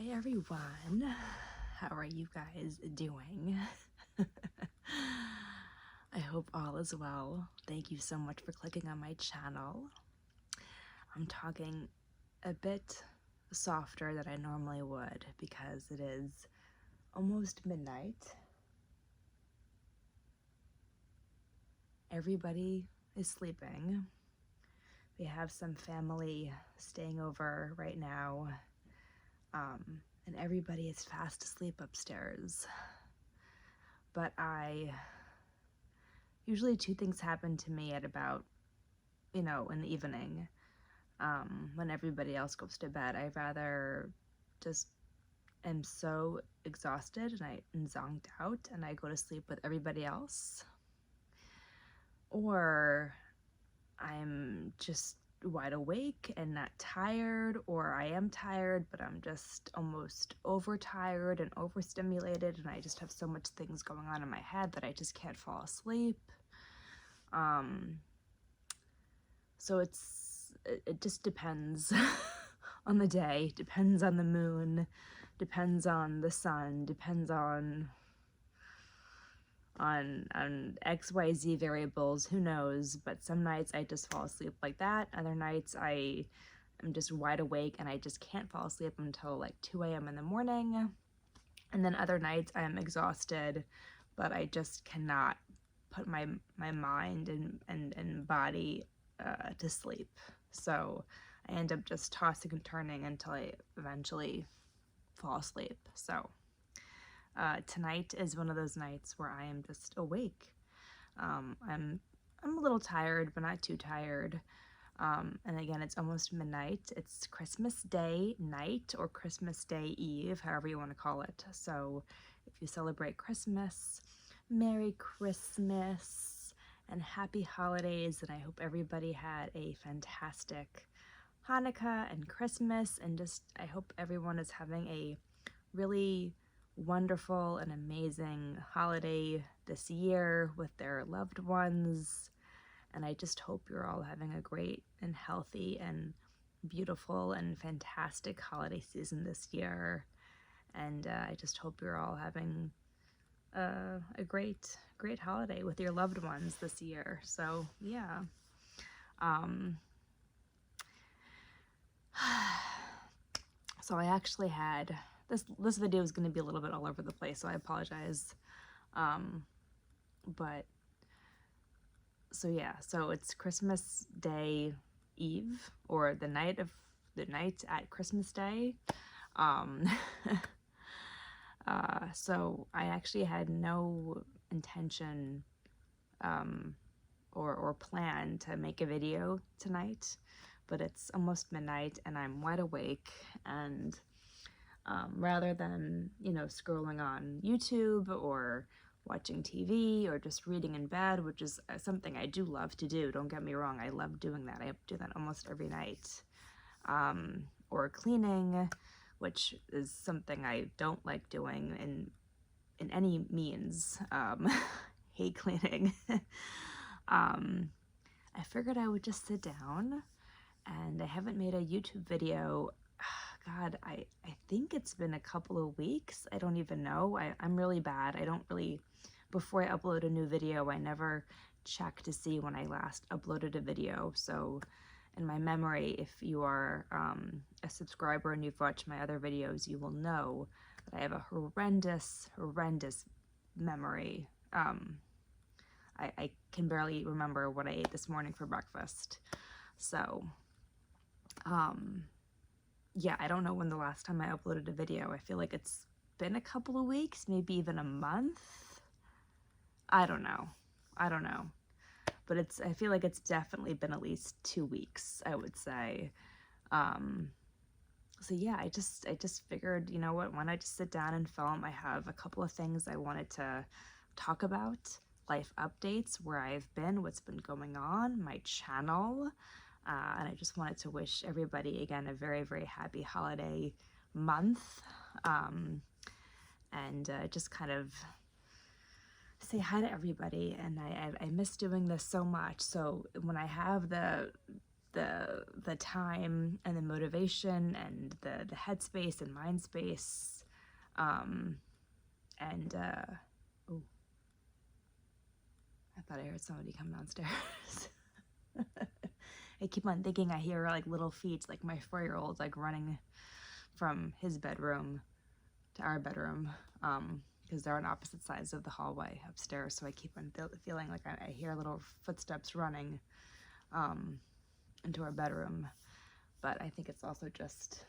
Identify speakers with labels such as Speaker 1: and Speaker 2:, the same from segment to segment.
Speaker 1: Hi everyone, how are you guys doing? I hope all is well. Thank you so much for clicking on my channel. I'm talking a bit softer than I normally would because it is almost midnight. Everybody is sleeping. We have some family staying over right now. And everybody is fast asleep upstairs. But usually two things happen to me at about, in the evening, when everybody else goes to bed. I rather just am so exhausted and zonked out and I go to sleep with everybody else. Or I'm just wide awake and not tired, or I am tired but I'm just almost overtired and overstimulated and I just have so much things going on in my head that I just can't fall asleep. So it just depends on the day, depends on the moon, depends on the sun, depends on XYZ variables, who knows, but some nights I just fall asleep like that. Other nights I am just wide awake and I just can't fall asleep until like 2 a.m. in the morning. And then other nights I am exhausted, but I just cannot put my mind and body to sleep. So I end up just tossing and turning until I eventually fall asleep. So tonight is one of those nights where I am just awake. I'm a little tired, but not too tired. And again, it's almost midnight. It's Christmas Day night or Christmas Day Eve, however you want to call it. So if you celebrate Christmas, Merry Christmas and happy holidays. And I hope everybody had a fantastic Hanukkah and Christmas. And just, I hope everyone is having a really wonderful and amazing holiday this year with their loved ones. And I just hope you're all having a great and healthy and beautiful and fantastic holiday season this year. And I just hope you're all having a great holiday with your loved ones this year. So yeah. So I actually had this video is going to be a little bit all over the place, so I apologize. But so yeah, so it's Christmas Day Eve, or the night at Christmas Day. So I actually had no intention or plan to make a video tonight, but it's almost midnight and I'm wide awake, and rather than, scrolling on YouTube or watching TV or just reading in bed, which is something I do love to do, don't get me wrong, I love doing that. I do that almost every night. Or cleaning, which is something I don't like doing in any means. Hate cleaning. I figured I would just sit down, and I haven't made a YouTube video. God, I think it's been a couple of weeks. I don't even know. I'm really bad. I don't really, before I upload a new video, I never check to see when I last uploaded a video. So in my memory, if you are a subscriber and you've watched my other videos, you will know that I have a horrendous memory. I can barely remember what I ate this morning for breakfast. So, yeah, I don't know when the last time I uploaded a video. I feel like it's been a couple of weeks, maybe even a month. I don't know. But I feel like it's definitely been at least 2 weeks, I would say. So yeah, I just figured, you know what, why not just sit down and film? I have a couple of things I wanted to talk about, life updates, where I've been, what's been going on, my channel. And I just wanted to wish everybody, again, a very, very happy holiday month. And just kind of say hi to everybody. And I miss doing this so much. So when I have the the time and the motivation and the headspace and mind space. And oh, I thought I heard somebody come downstairs. I keep on thinking I hear like little feet, like my 4-year-old like running from his bedroom to our bedroom, because they're on opposite sides of the hallway upstairs. So I keep on feeling like I hear little footsteps running into our bedroom. But I think it's also just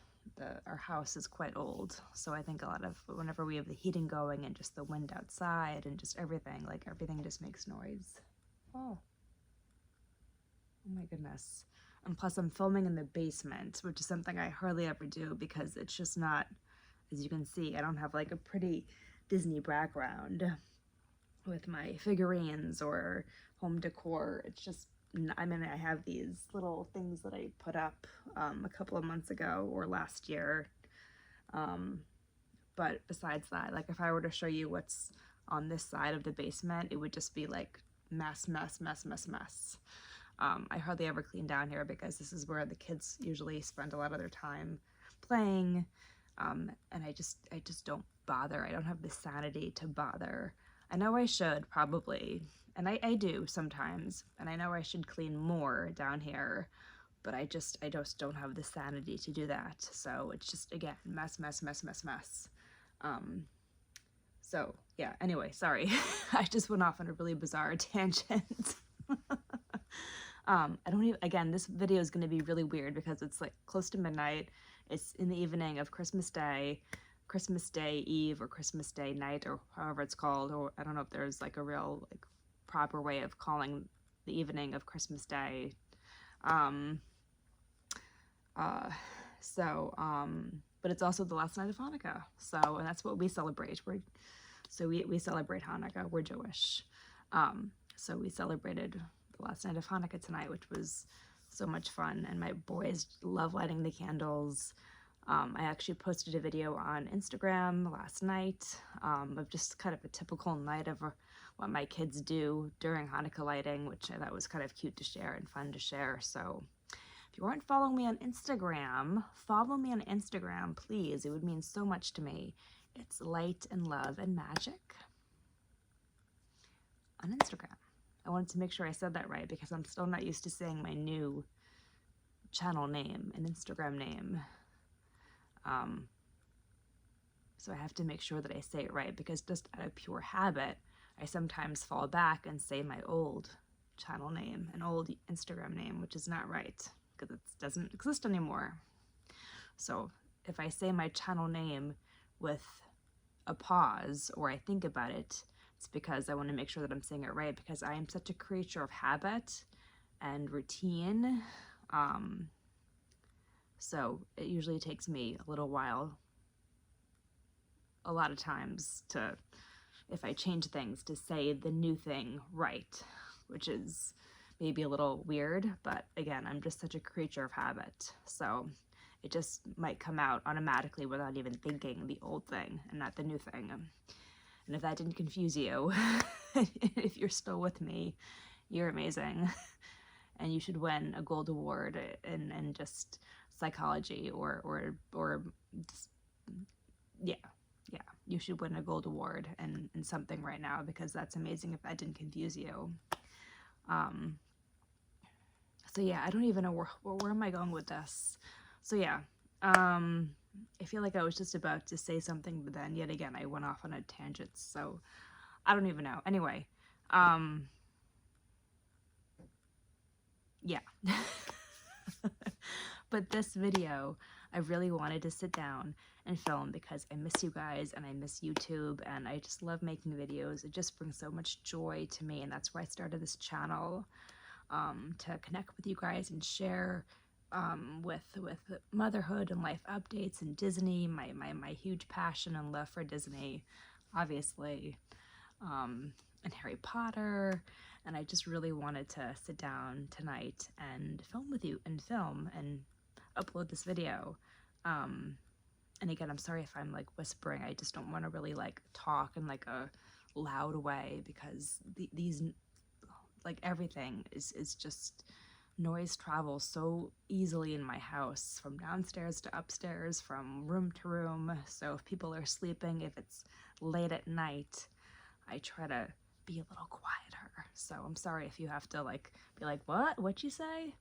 Speaker 1: our house is quite old, so I think a lot of whenever we have the heating going and just the wind outside and just everything, like everything just makes noise. Oh my goodness. And plus I'm filming in the basement, which is something I hardly ever do because it's just not, as you can see, I don't have like a pretty Disney background with my figurines or home decor. It's just, I mean, I have these little things that I put up a couple of months ago or last year. But besides that, like if I were to show you what's on this side of the basement, it would just be like mess. I hardly ever clean down here because this is where the kids usually spend a lot of their time playing. And I just don't bother. I don't have the sanity to bother. I know I should probably, and I do sometimes, and I know I should clean more down here, but I just don't have the sanity to do that. So it's just, again, mess. So yeah, anyway, sorry. I just went off on a really bizarre tangent. I don't even, again, this video is going to be really weird because it's like close to midnight. It's in the evening of Christmas Day Eve or Christmas Day night, or however it's called, or I don't know if there's like a real like proper way of calling the evening of Christmas Day. But it's also the last night of Hanukkah. So, and that's what we celebrate. We celebrate Hanukkah. We're Jewish. So we celebrated the last night of Hanukkah tonight, which was so much fun. And my boys love lighting the candles. I actually posted a video on Instagram last night of just kind of a typical night of what my kids do during Hanukkah lighting, which I thought was kind of cute to share and fun to share. So if you aren't following me on Instagram, follow me on Instagram, please. It would mean so much to me. It's Light and Love and Magic on Instagram. I wanted to make sure I said that right because I'm still not used to saying my new channel name and Instagram name. So I have to make sure that I say it right because just out of pure habit, I sometimes fall back and say my old channel name, an old Instagram name, which is not right because it doesn't exist anymore. So if I say my channel name with a pause or I think about it, it's because I want to make sure that I'm saying it right because I am such a creature of habit and routine. So it usually takes me a little while, a lot of times, to, if I change things, to say the new thing right, which is maybe a little weird, but again, I'm just such a creature of habit. So it just might come out automatically without even thinking the old thing and not the new thing. And if that didn't confuse you, if you're still with me, you're amazing. And you should win a gold award in just psychology or just, yeah, you should win a gold award in something right now because that's amazing if that didn't confuse you. So yeah, I don't even know where am I going with this. So yeah, I feel like I was just about to say something, but then yet again, I went off on a tangent. So I don't even know. Anyway, yeah. But this video, I really wanted to sit down and film because I miss you guys and I miss YouTube and I just love making videos. It just brings so much joy to me, and that's why I started this channel, to connect with you guys and share with motherhood and life updates and Disney, my huge passion and love for Disney, obviously, and Harry Potter. And I just really wanted to sit down tonight and film with you and upload this video. And again, I'm sorry if I'm like whispering. I just don't want to really like talk in like a loud way because these like everything is just noise travels so easily in my house, from downstairs to upstairs, from room to room. So if people are sleeping, if it's late at night, I try to be a little quieter. So I'm sorry if you have to like be like, what'd you say?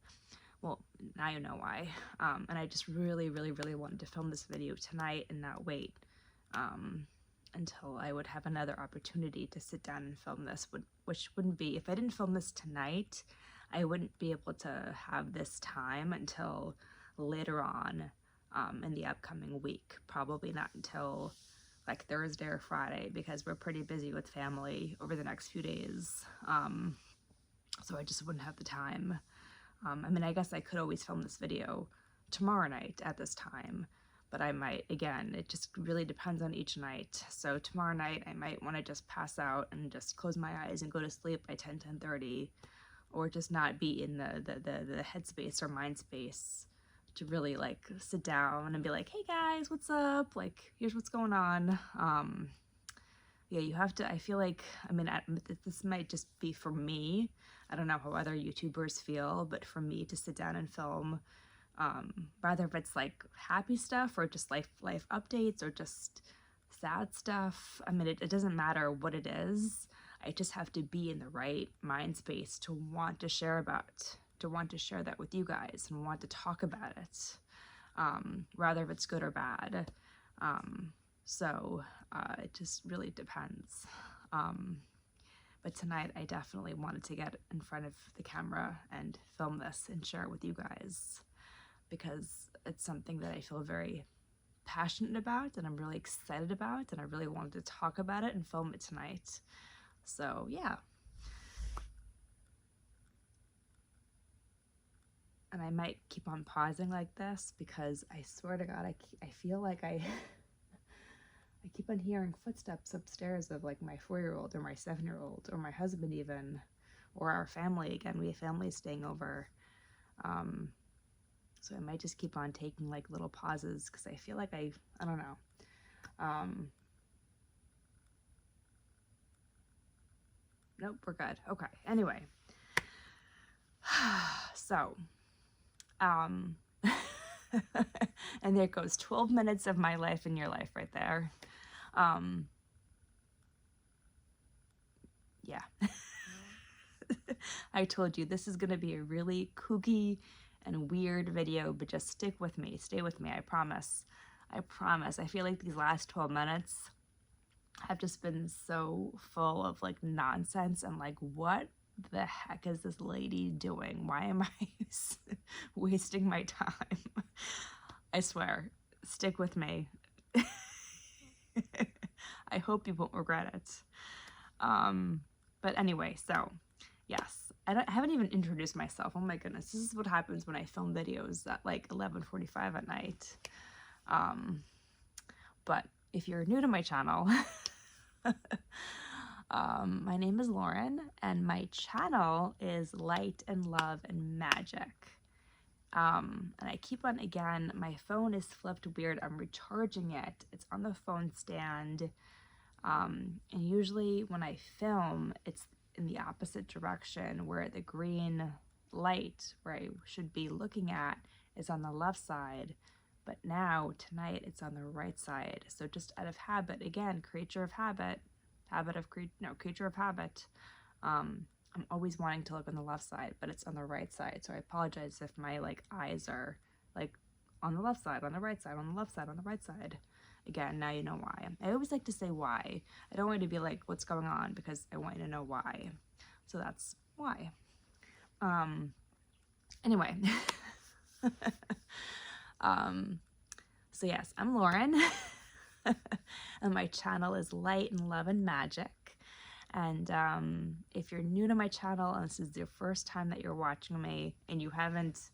Speaker 1: Well, now you know why. And I just really, really, really wanted to film this video tonight and not wait until I would have another opportunity to sit down and film this, which wouldn't be, if I didn't film this tonight, I wouldn't be able to have this time until later on in the upcoming week. Probably not until like Thursday or Friday, because we're pretty busy with family over the next few days. So I just wouldn't have the time. I mean, I guess I could always film this video tomorrow night at this time, but I might, again, it just really depends on each night. So tomorrow night, I might want to just pass out and just close my eyes and go to sleep by 10:30, or just not be in the headspace or mind space to really like sit down and be like, hey guys, what's up? Like, here's what's going on. Yeah, you have to, I feel like, I mean, this might just be for me. I don't know how other YouTubers feel, but for me to sit down and film, whether if it's like happy stuff or just life updates or just sad stuff, I mean, it doesn't matter what it is. I just have to be in the right mind space to want to share that with you guys and want to talk about it, whether if it's good or bad. So it just really depends. But tonight I definitely wanted to get in front of the camera and film this and share it with you guys, because it's something that I feel very passionate about and I'm really excited about, and I really wanted to talk about it and film it tonight. So yeah. And I might keep on pausing like this because I swear to God, I feel like I keep on hearing footsteps upstairs of like my 4-year-old or my 7-year-old or my husband even, or our family. Again, we have family staying over. So I might just keep on taking like little pauses because I feel like I don't know. Nope, we're good. Okay, anyway. So, and there goes 12 minutes of my life and your life right there. Yeah. I told you this is going to be a really kooky and weird video, but just stick with me. Stay with me. I promise. I promise. I feel like these last 12 minutes have just been so full of like nonsense and like, what the heck is this lady doing? Why am I wasting my time? I swear. Stick with me. I hope you won't regret it. But anyway, so yes, I haven't even introduced myself. Oh my goodness, this is what happens when I film videos at like 11:45 at night. But if you're new to my channel, my name is Lauren, and my channel is Light and Love and Magic. And I keep on, again, my phone is flipped weird. I'm recharging it. It's on the phone stand. And usually when I film, it's in the opposite direction, where the green light where I should be looking at is on the left side. But now, tonight, it's on the right side. So just out of habit, again, creature of habit, creature of habit. I'm always wanting to look on the left side, but it's on the right side. So I apologize if my like eyes are like on the left side, on the right side, on the left side, on the right side. Again, now you know why. I always like to say why. I don't want you to be like, what's going on? Because I want you to know why. So that's why. Anyway. So yes, I'm Lauren. And my channel is Light and Love and Magic. And if you're new to my channel and this is your first time that you're watching me and you haven't,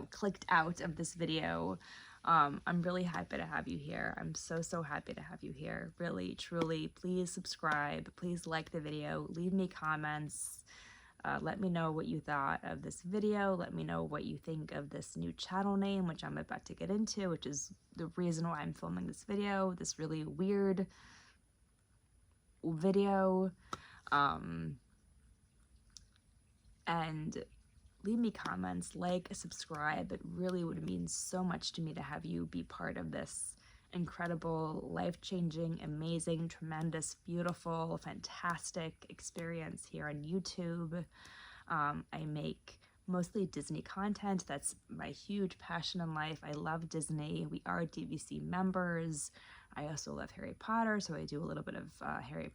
Speaker 1: clicked out of this video, I'm really happy to have you here. I'm so happy to have you here. Really, truly, please subscribe. Please like the video. Leave me comments. Let me know what you thought of this video. Let me know what you think of this new channel name, which I'm about to get into, which is the reason why I'm filming this video, this really weird video. And leave me comments, like, subscribe. It really would mean so much to me to have you be part of this incredible, life-changing, amazing, tremendous, beautiful, fantastic experience here on YouTube. I make mostly Disney content. That's my huge passion in life. I love Disney. We are DVC members. I also love Harry Potter, so I do a little bit of Harry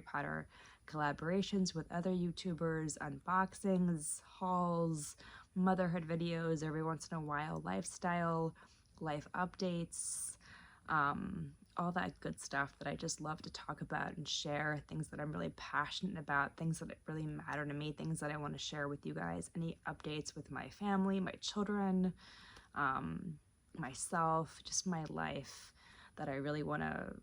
Speaker 1: Potter collaborations with other YouTubers, unboxings, hauls, motherhood videos every once in a while, lifestyle, life updates, all that good stuff that I just love to talk about and share, things that I'm really passionate about, things that really matter to me, things that I want to share with you guys, any updates with my family, my children, myself, just my life that I really want to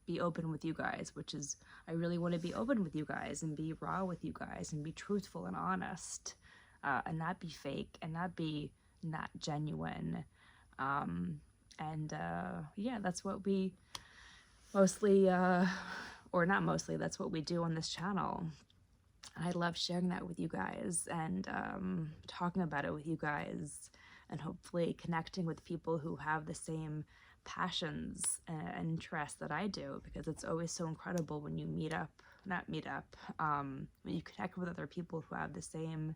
Speaker 1: be open with you guys, which is, I really want to be open with you guys and be raw with you guys and be truthful and honest, and not be fake and not be not genuine. Yeah, that's what we mostly, or not mostly, that's what we do on this channel. I love sharing that with you guys and talking about it with you guys, and hopefully connecting with people who have the same passions and interests that I do, because it's always so incredible when you when you connect with other people who have the same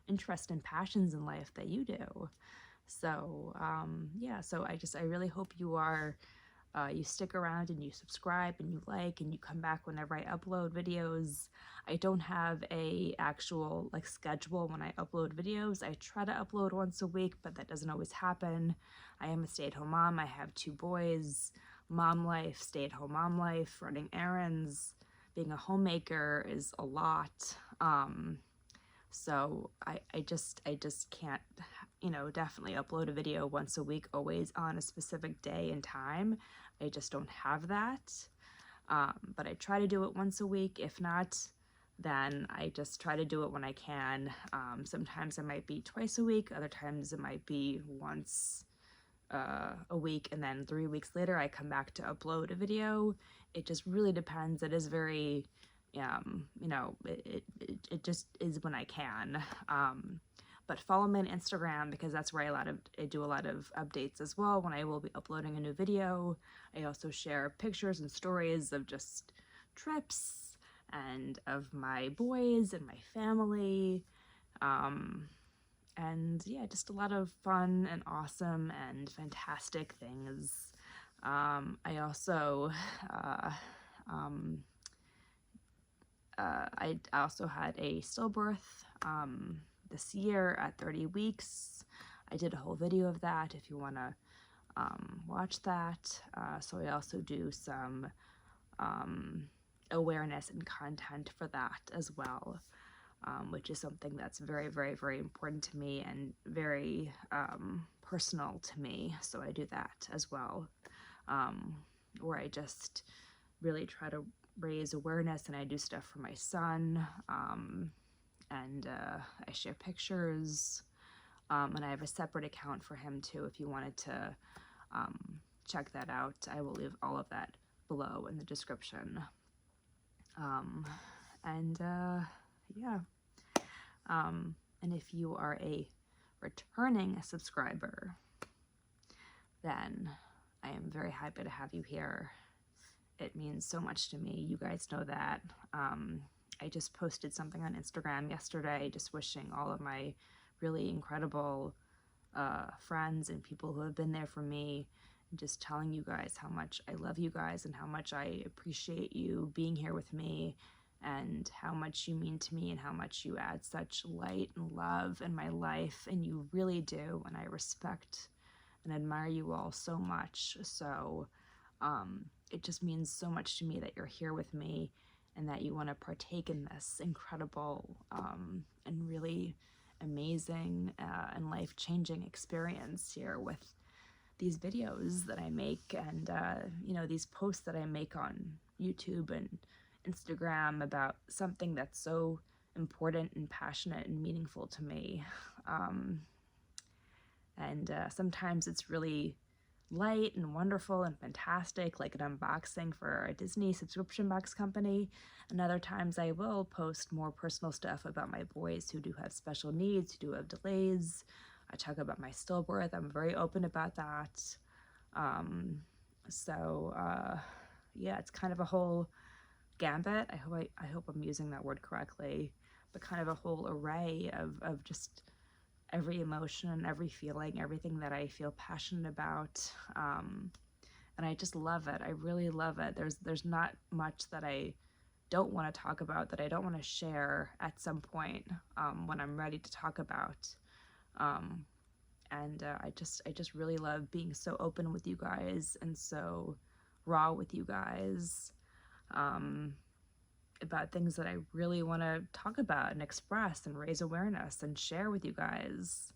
Speaker 1: interests and passions in life that you do. So yeah, so I really hope you stick around and you subscribe and you like and you come back whenever I upload videos. I don't have a actual like schedule when I upload videos. I try to upload once a week, but that doesn't always happen. I am a stay-at-home mom. I have 2 boys. Mom life, stay-at-home mom life, running errands, being a homemaker is a lot. So I just can't, definitely upload a video once a week, always on a specific day and time. I just don't have that. But I try to do it once a week. If not, then I just try to do it when I can. Sometimes it might be twice a week. Other times it might be once a week, and then 3 weeks later I come back to upload a video. It just really depends. It is very, it just is when I can. But follow me on Instagram, because that's where I do a lot of updates as well when I will be uploading a new video. I also share pictures and stories of just trips and of my boys and my family. And yeah, just a lot of fun and awesome and fantastic things. I also had a stillbirth this year at 30 weeks. I did a whole video of that if you want to watch that. So I also do some awareness and content for that as well, which is something that's very, very, very important to me and very personal to me. So I do that as well, where I just really try to raise awareness, and I do stuff for my son, and I share pictures, and I have a separate account for him too if you wanted to check that out. I will leave all of that below in the description. Yeah, and if you are a returning subscriber, then I am very happy to have you here. It means so much to me. You guys know that. I just posted something on Instagram yesterday just wishing all of my really incredible friends and people who have been there for me, and just telling you guys how much I love you guys and how much I appreciate you being here with me, and how much you mean to me and how much you add such light and love in my life, and you really do, and I respect and admire you all so much. So it just means so much to me that you're here with me and that you want to partake in this incredible and really amazing and life-changing experience here with these videos that I make, and these posts that I make on YouTube and Instagram about something that's so important and passionate and meaningful to me. And sometimes it's really light and wonderful and fantastic, like an unboxing for a Disney subscription box company. And other times I will post more personal stuff about my boys who do have special needs, who do have delays. I talk about my stillbirth. I'm very open about that. Yeah, it's kind of a whole gambit. I hope I'm using that word correctly, but kind of a whole array of just every emotion, every feeling, everything that I feel passionate about. And I just love it. I really love it. There's not much that I don't want to talk about, that I don't want to share at some point when I'm ready to talk about. I just really love being so open with you guys and so raw with you guys about things that I really want to talk about and express and raise awareness and share with you guys.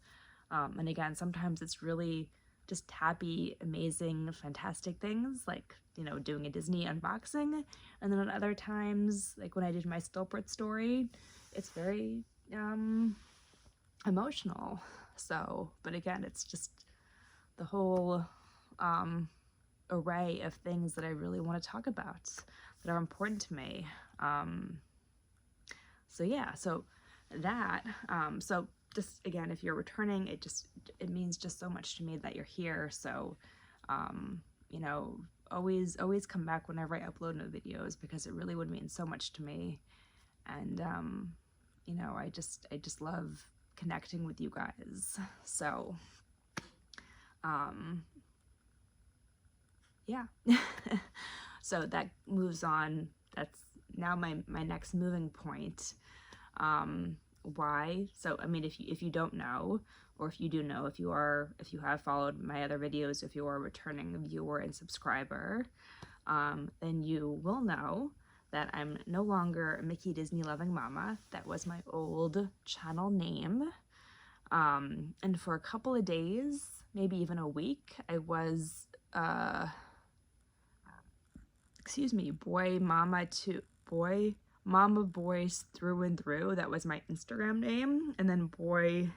Speaker 1: And again, sometimes it's really just happy, amazing, fantastic things, like, you know, doing a Disney unboxing. And then at other times, like when I did my stillbirth story, it's very emotional. So, but again, it's just the whole array of things that I really want to talk about that are important to me. So yeah, so that, so just again, if you're returning, it means just so much to me that you're here. So, you know, always come back whenever I upload new videos, because it really would mean so much to me. And, you know, I just love connecting with you guys. So, yeah. So that moves on. That's now my next moving point. Why? So, I mean, if you don't know, or if you do know, if you have followed my other videos, if you are a returning viewer and subscriber, then you will know that I'm no longer Mickey Disney Loving Mama. That was my old channel name. And for a couple of days, maybe even a week, I was, Mama Boys Through and Through. That was my Instagram name. And then Boy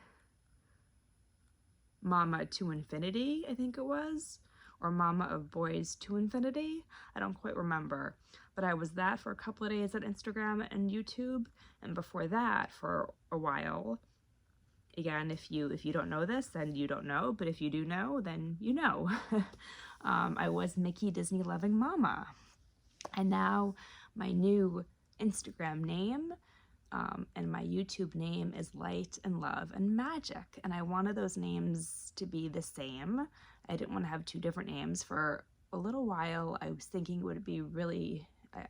Speaker 1: Mama to Infinity, I think it was. Or Mama of Boys to Infinity. I don't quite remember. But I was that for a couple of days at Instagram and YouTube. And before that, for a while, again, if you don't know this, then you don't know. But if you do know, then you know. I was Mickey Disney Loving Mama. And now my new Instagram name and my YouTube name is Light and Love and Magic. And I wanted those names to be the same. I didn't want to have two different names. For a little while, I was thinking it would be really,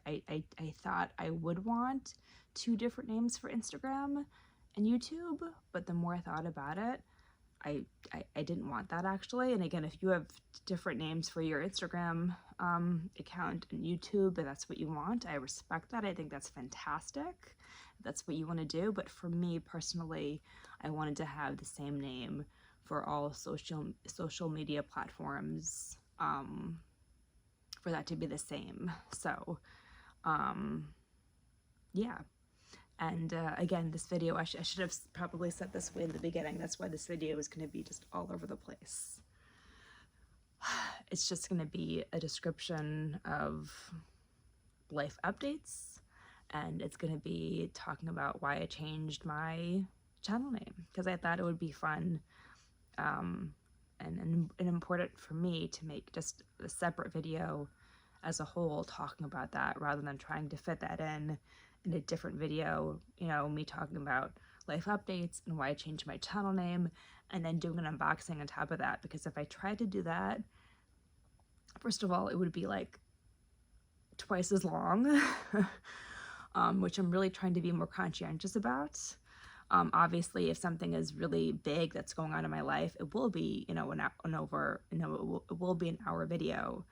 Speaker 1: I thought I would want two different names for Instagram and YouTube, but the more I thought about it, I didn't want that, actually. And again, if you have different names for your Instagram account and YouTube, and that's what you want, I respect that. I think that's fantastic. That's what you want to do. But for me personally, I wanted to have the same name for all social media platforms, for that to be the same. So, yeah. And again, this video, I should have probably said this way in the beginning. That's why this video is going to be just all over the place. It's just going to be a description of life updates, and it's going to be talking about why I changed my channel name, because I thought it would be fun and important for me to make just a separate video as a whole talking about that, rather than trying to fit that in a different video, you know, me talking about life updates and why I changed my channel name, and then doing an unboxing on top of that. Because if I tried to do that, first of all, it would be like twice as long, which I'm really trying to be more conscientious about. Obviously, if something is really big that's going on in my life, it will be, you know, it will be an hour video,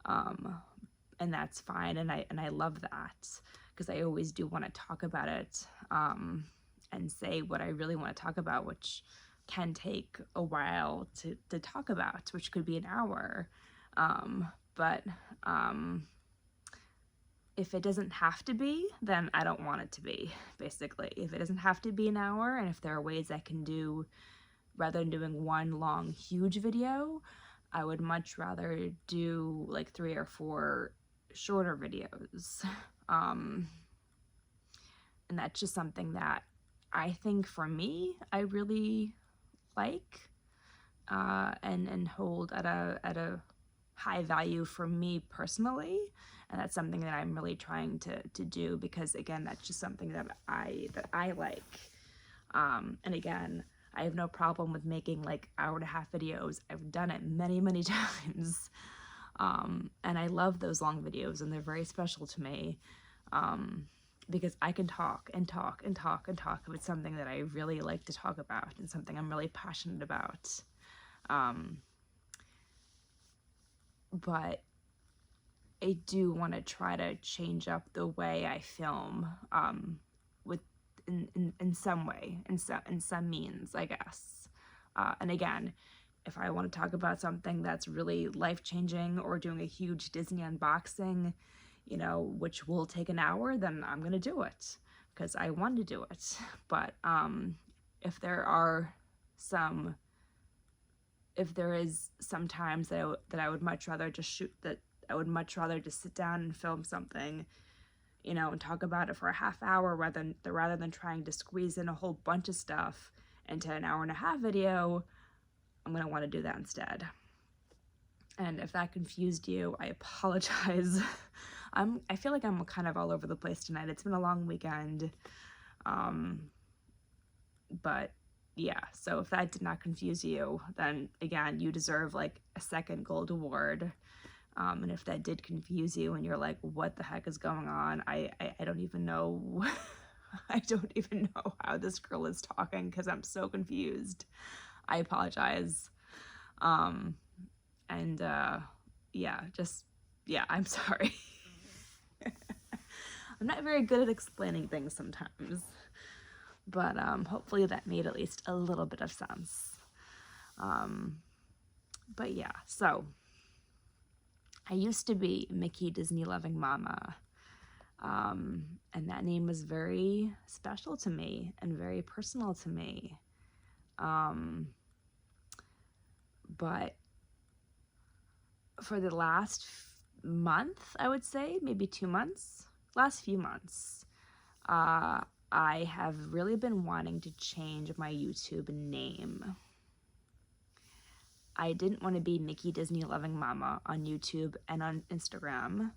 Speaker 1: and that's fine, and I love that, because I always do want to talk about it, and say what I really want to talk about, which can take a while to talk about, which could be an hour. But if it doesn't have to be, then I don't want it to be, basically. If it doesn't have to be an hour, and if there are ways I can do, rather than doing one long, huge video, I would much rather do like 3 or 4 shorter videos. And that's just something that I think for me, I really like, and hold at a high value for me personally. And that's something that I'm really trying to do, because again, that's just something that I like. And again, I have no problem with making like hour-and-a-half videos. I've done it many, many times. And I love those long videos, and they're very special to me, because I can talk and talk and talk and talk if it's something that I really like to talk about and something I'm really passionate about. But I do want to try to change up the way I film, with in some way, in some means, I guess. And again, if I want to talk about something that's really life-changing, or doing a huge Disney unboxing, you know, which will take an hour, then I'm gonna do it because I want to do it. But if there is some times that I would much rather just I would much rather just sit down and film something, you know, and talk about it for a half hour rather than trying to squeeze in a whole bunch of stuff into an hour-and-a-half video. I'm gonna want to do that instead. And if that confused you, I apologize. I feel like I'm kind of all over the place tonight. It's been a long weekend. But yeah, so if that did not confuse you, then again, you deserve like a second gold award. And if that did confuse you and you're like, what the heck is going on? I don't even know. I don't even know how this girl is talking because I'm so confused. I apologize. Yeah, I'm sorry. I'm not very good at explaining things sometimes, but hopefully that made at least a little bit of sense. But yeah, so I used to be Mickey Disney Loving Mama, and that name was very special to me and very personal to me. But for the last month, I would say, maybe 2 months, last few months, I have really been wanting to change my YouTube name. I didn't want to be Mickey Disney Loving Mama on YouTube and on Instagram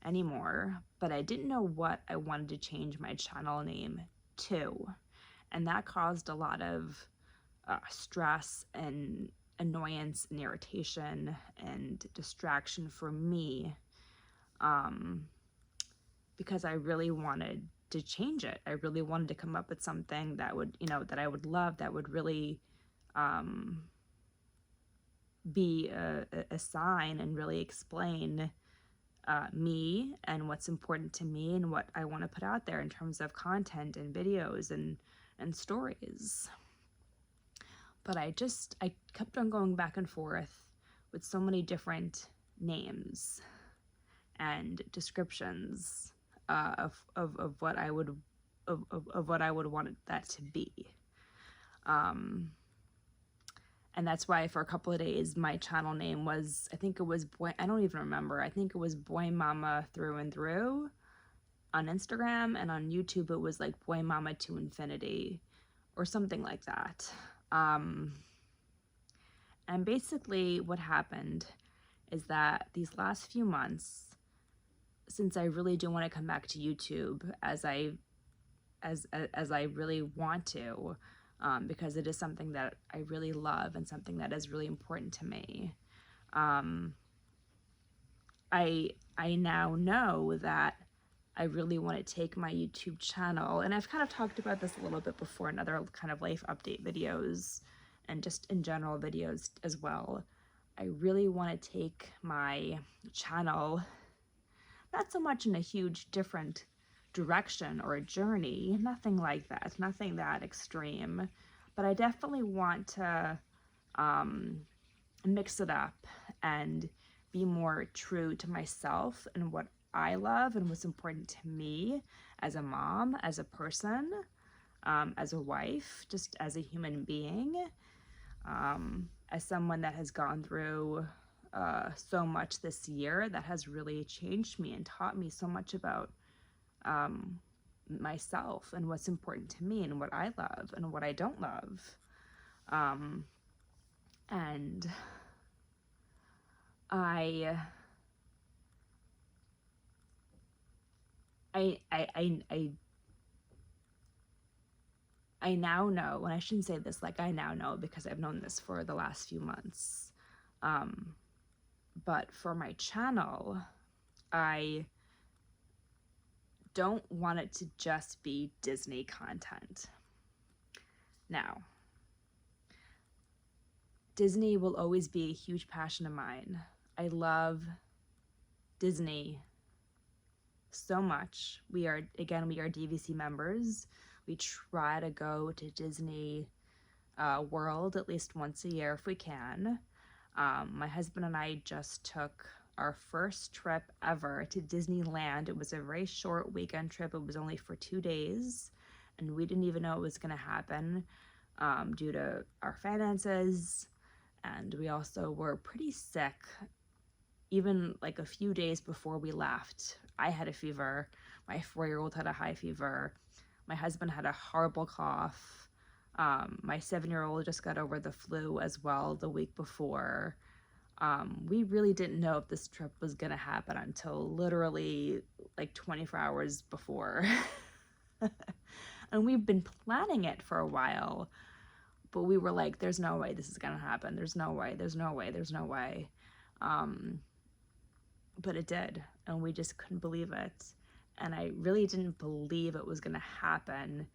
Speaker 1: anymore, but I didn't know what I wanted to change my channel name to. And that caused a lot of stress and annoyance and irritation and distraction for me, because I really wanted to change it. I really wanted to come up with something that would, you know, that I would love, that would really be a sign and really explain me and what's important to me and what I want to put out there in terms of content and videos and stories. But I kept on going back and forth with so many different names and descriptions of what I would want that to be. And that's why for a couple of days my channel name was, I think it was I don't even remember. I think it was Boy Mama Through and Through on Instagram, and on YouTube it was like Boy Mama to Infinity or something like that. And basically what happened is that these last few months, since I really do want to come back to YouTube as I really want to, because it is something that I really love and something that is really important to me, I now know that I really want to take my YouTube channel, and I've kind of talked about this a little bit before in other kind of life update videos and just in general videos as well. I really want to take my channel, not so much in a huge different direction or a journey, nothing like that, nothing that extreme, but I definitely want to mix it up and be more true to myself and what I love and what's important to me as a mom, as a person, as a wife, just as a human being, as someone that has gone through so much this year that has really changed me and taught me so much about myself and what's important to me and what I love and what I don't love. And I now know, and I shouldn't say this like I now know because I've known this for the last few months. But for my channel, I don't want it to just be Disney content. Now, Disney will always be a huge passion of mine. I love Disney so much. We are DVC members. We try to go to Disney World at least once a year if we can. My husband and I just took our first trip ever to Disneyland. It was a very short weekend trip. It was only for 2 days, and we didn't even know it was going to happen due to our finances, and we also were pretty sick. Even like a few days before we left, I had a fever. My 4-year-old had a high fever. My husband had a horrible cough. My 7-year-old just got over the flu as well the week before. We really didn't know if this trip was going to happen until literally like 24 hours before. And we've been planning it for a while, but we were like, there's no way this is going to happen. There's no way, there's no way, there's no way. But it did, and we just couldn't believe it. And I really didn't believe it was going to happen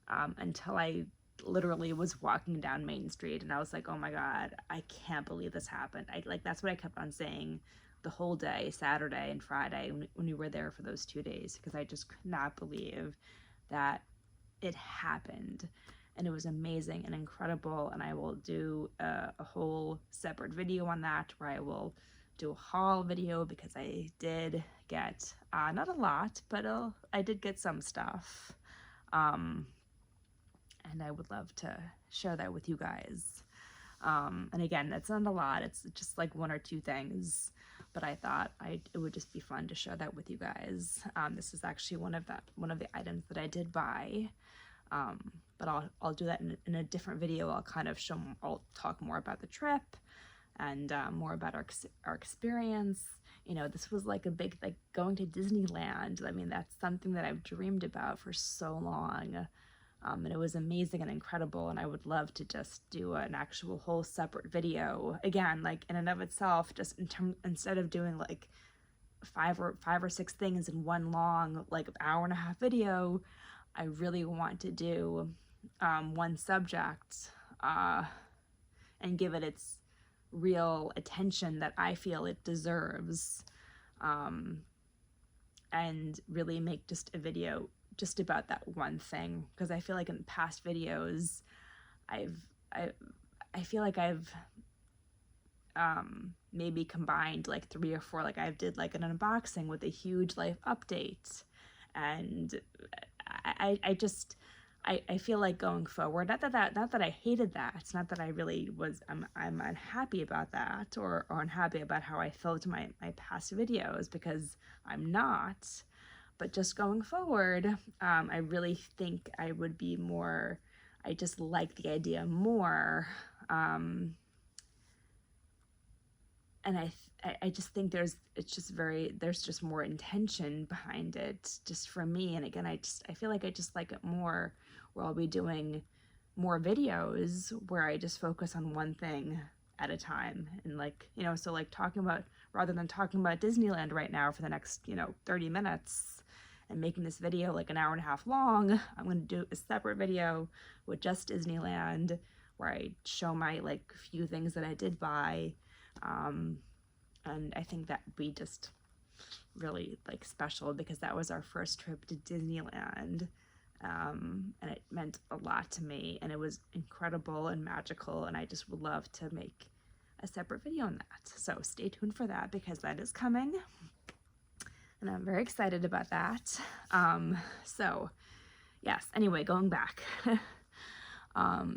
Speaker 1: until I literally was walking down Main Street, and I was like, oh my God, I can't believe this happened. That's what I kept on saying the whole day, Saturday and Friday, when we were there for those 2 days, because I just could not believe that it happened. And it was amazing and incredible, and I will do a whole separate video on that where I will do a haul video, because I did get not a lot, but I did get some stuff, and I would love to share that with you guys. And again, that's not a lot, it's just like 1 or 2 things, but I thought it would just be fun to share that with you guys. This is actually one of the items that I did buy, but I'll do that in a different video. I'll talk more about the trip and more about our experience. You know, this was like a big, like going to Disneyland. I mean, that's something that I've dreamed about for so long. And it was amazing and incredible, and I would love to just do an actual whole separate video, again, like in and of itself, just instead of doing like five or six things in one long, like hour-and-a-half video. I really want to do one subject and give it its real attention that I feel it deserves, and really make just a video just about that one thing, because I feel like in past videos I feel like I've maybe combined like 3 or 4, like I did like an unboxing with a huge life update, and I feel like going forward, not that I hated that, it's not that I really was, I'm unhappy about that, or unhappy about how I felt my past videos, because I'm not. But just going forward, I really think I would be more, I just like the idea more, and I just think there's just more intention behind it, just for me. And again, I feel like I just like it more, where I'll be doing more videos where I just focus on one thing at a time, and like, you know, so like rather than talking about Disneyland right now for the next, 30 minutes and making this video like an hour-and-a-half long, I'm going to do a separate video with just Disneyland, where I show my like few things that I did buy. And I think that would be just really like special, because that was our first trip to Disneyland, and it meant a lot to me, and it was incredible and magical, and I just would love to make a separate video on that. So stay tuned for that, because that is coming, and I'm very excited about that. So yes, anyway, going back.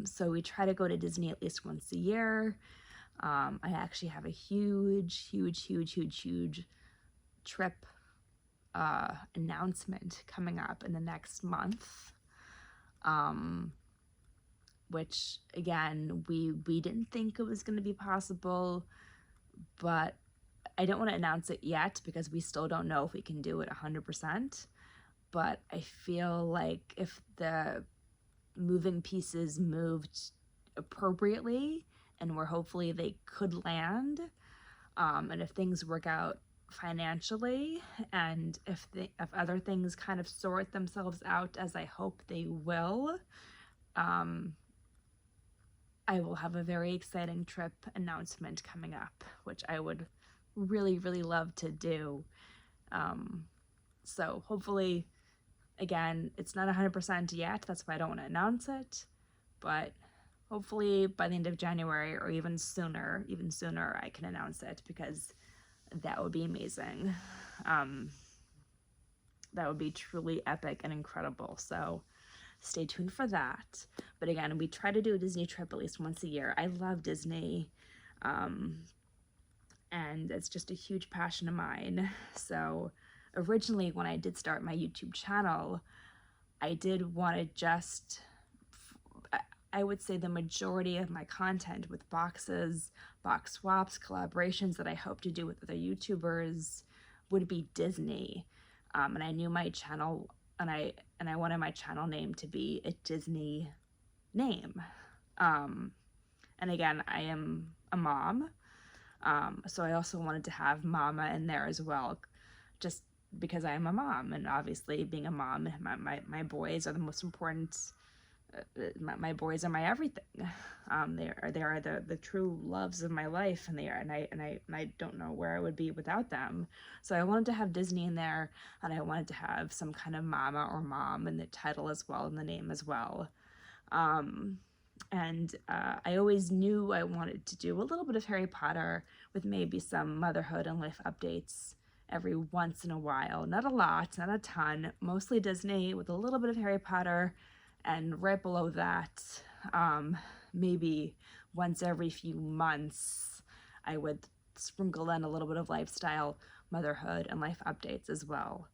Speaker 1: So we try to go to Disney at least once a year. I actually have a huge trip announcement coming up in the next month, which again, we didn't think it was going to be possible, but I don't want to announce it yet because we still don't know if we can do it 100%. But I feel like if the moving pieces moved appropriately, and where hopefully they could land, and if things work out financially, and if other things kind of sort themselves out as I hope they will, I will have a very exciting trip announcement coming up, which I would really love to do. So hopefully, again, it's not 100% yet, that's why I don't want to announce it, but hopefully by the end of January or even sooner I can announce it, because that would be amazing. That would be truly epic and incredible. So stay tuned for that. But again, we try to do a Disney trip at least once a year. I love Disney, and it's just a huge passion of mine. So originally, when I did start my YouTube channel, I did want to just, I would say the majority of my content with boxes, box swaps, collaborations that I hope to do with other YouTubers would be Disney. And I knew my channel, and I wanted my channel name to be a Disney name. And again, I am a mom, so I also wanted to have mama in there as well, just because I am a mom, and obviously being a mom, my boys are the most important. My boys are my everything. They are the true loves of my life, and I don't know where I would be without them. So I wanted to have Disney in there, and I wanted to have some kind of mama or mom in the title as well, in the name as well. And I always knew I wanted to do a little bit of Harry Potter with maybe some motherhood and life updates every once in a while. Not a lot, not a ton, mostly Disney with a little bit of Harry Potter. And right below that, maybe once every few months, I would sprinkle in a little bit of lifestyle, motherhood, and life updates as well.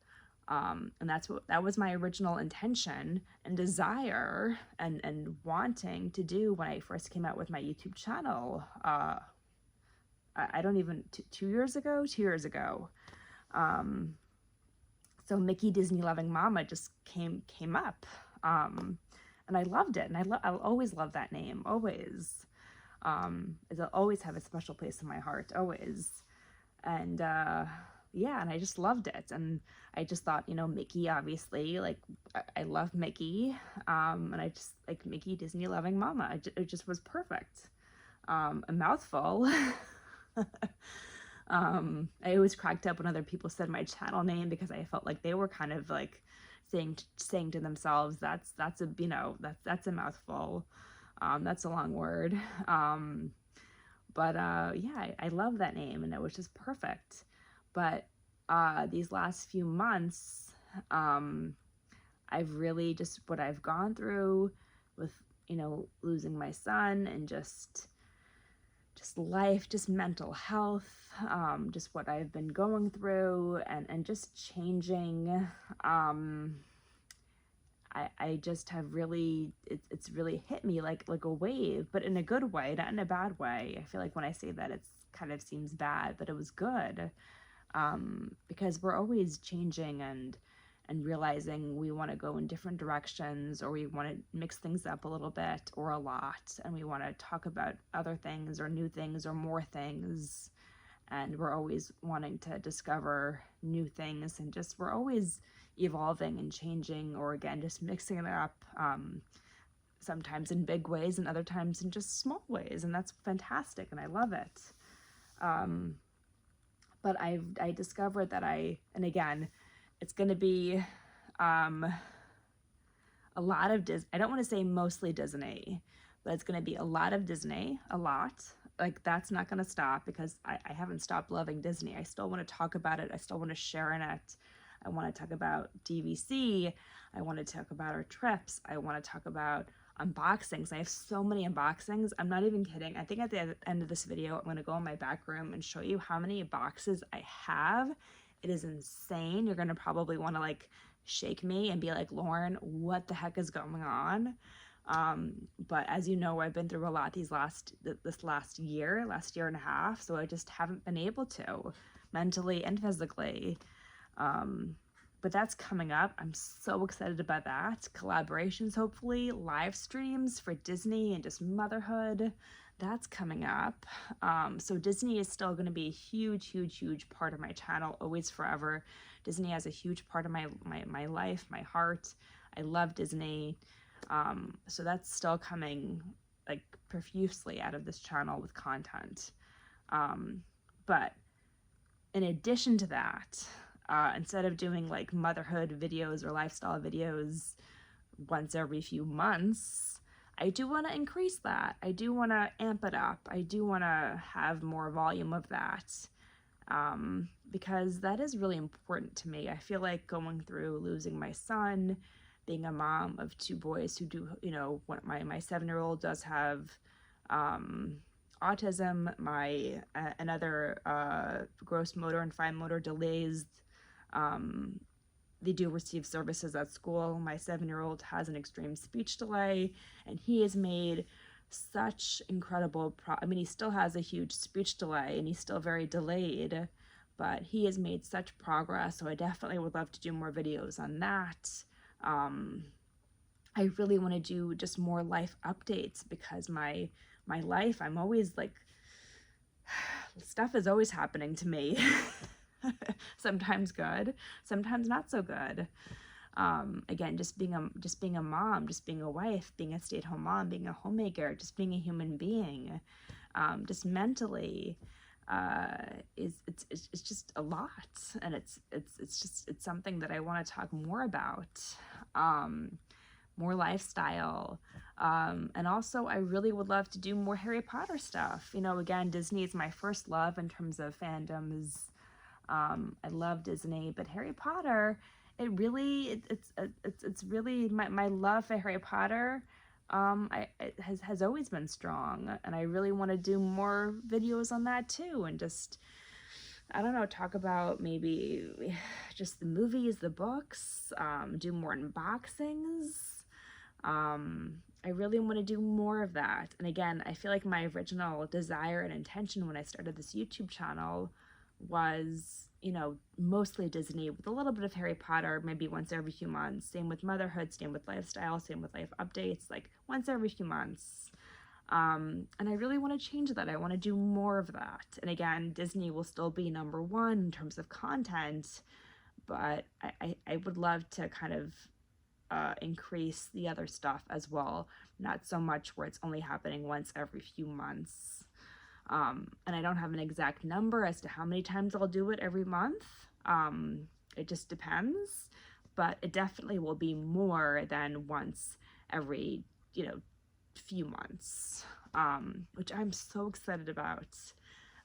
Speaker 1: And that was my original intention and desire and wanting to do when I first came out with my YouTube channel. I don't even, 2 years ago? 2 years ago. So Mickey Disney Loving Mama just came up. And I loved it, and I'll always love that name, always. It'll always have a special place in my heart, always. And yeah, and I just loved it, and I just thought, Mickey, obviously, like, I love Mickey, and I just, like, Mickey Disney Loving Mama, it just was perfect. A mouthful. I always cracked up when other people said my channel name, because I felt like they were kind of like saying to themselves, that's a mouthful. That's a long word. But yeah, I love that name, and it was just perfect. But these last few months, I've really just, what I've gone through with, losing my son, and just life, just mental health, just what I've been going through, and just changing. I just have really, it's really hit me like a wave, but in a good way, not in a bad way. I feel like when I say that, it's kind of seems bad, but it was good, because we're always changing and realizing we want to go in different directions, or we want to mix things up a little bit or a lot, and we want to talk about other things or new things or more things, and we're always wanting to discover new things, and just we're always evolving and changing, or again just mixing it up, sometimes in big ways and other times in just small ways, and that's fantastic, and I love it. But I discovered that and again, it's going to be a lot of Disney. I don't want to say mostly Disney, but it's going to be a lot of Disney, a lot. Like, that's not going to stop, because I haven't stopped loving Disney. I still want to talk about it. I still want to share in it. I want to talk about DVC. I want to talk about our trips. I want to talk about unboxings. I have so many unboxings. I'm not even kidding. I think at the end of this video, I'm going to go in my back room and show you how many boxes I have. It is insane. You're going to probably want to like shake me and be like, Lauren, what the heck is going on? But as you know, I've been through a lot this last year and a half. So I just haven't been able to, mentally and physically. But that's coming up. I'm so excited about that. Collaborations, hopefully, live streams for Disney and just motherhood. That's coming up. So Disney is still going to be a huge, huge, huge part of my channel, always, forever. Disney has a huge part of my life, my heart. I love Disney. So that's still coming like profusely out of this channel with content. But in addition to that, instead of doing like motherhood videos or lifestyle videos once every few months, I do want to increase that. I do want to amp it up. I do want to have more volume of that, because that is really important to me. I feel like going through losing my son, being a mom of 2 boys who do, you know, my 7-year-old does have autism, my another gross motor and fine motor delays. They do receive services at school. My 7-year-old has an extreme speech delay, and he has made such incredible I mean, he still has a huge speech delay, and he's still very delayed, but he has made such progress, so I definitely would love to do more videos on that. I really want to do just more life updates, because my life, I'm always like, stuff is always happening to me. Sometimes good, sometimes not so good. Again, just being a mom, just being a wife, being a stay-at-home mom, being a homemaker, just being a human being, just mentally, it's just a lot, and it's something that I want to talk more about, more lifestyle, and also I really would love to do more Harry Potter stuff. You know, again, Disney is my first love in terms of fandoms. I love Disney, but Harry Potter, it's really my love for Harry Potter. It has always been strong, and I really want to do more videos on that too, and just, I don't know, talk about maybe just the movies, the books, do more unboxings. I really want to do more of that. And again, I feel like my original desire and intention when I started this YouTube channel was, you know, mostly Disney with a little bit of Harry Potter, maybe once every few months. Same with motherhood, same with lifestyle, same with life updates, like once every few months. And I really want to change that. I want to do more of that. And again, Disney will still be #1 in terms of content, but I would love to kind of increase the other stuff as well. Not so much where it's only happening once every few months. And I don't have an exact number as to how many times I'll do it every month. It just depends, but it definitely will be more than once every, you know, few months, which I'm so excited about.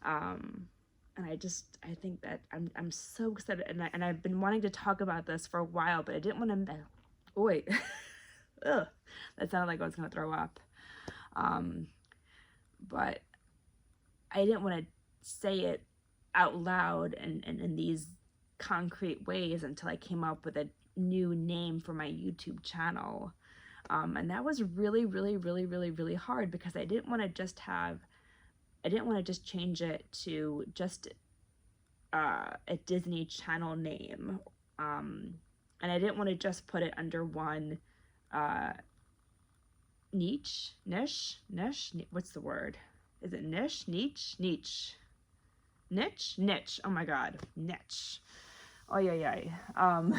Speaker 1: And I think that I'm so excited, and I've been wanting to talk about this for a while, but I didn't want to, oh wait, ugh, that sounded like I was going to throw up. But I didn't want to say it out loud and in these concrete ways until I came up with a new name for my YouTube channel. And that was really, really, really, really, really hard, because I didn't want to just change it to just a Disney Channel name. And I didn't want to just put it under one niche, what's the word? Is it niche? Niche. Oh my God, niche. Oh yeah. I'm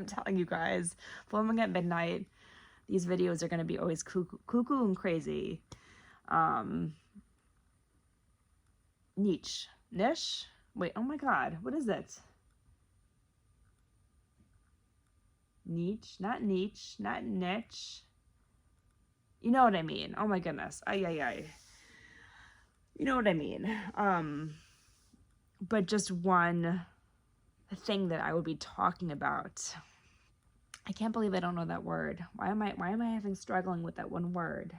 Speaker 1: telling you guys, filming at midnight, these videos are gonna be always cuckoo and crazy. Niche. Wait, oh my God, what is it? Niche, not niche. You know what I mean? Oh my goodness. Ay. You know what I mean? But just one thing that I would be talking about. I can't believe I don't know that word. Why am I having struggling with that one word?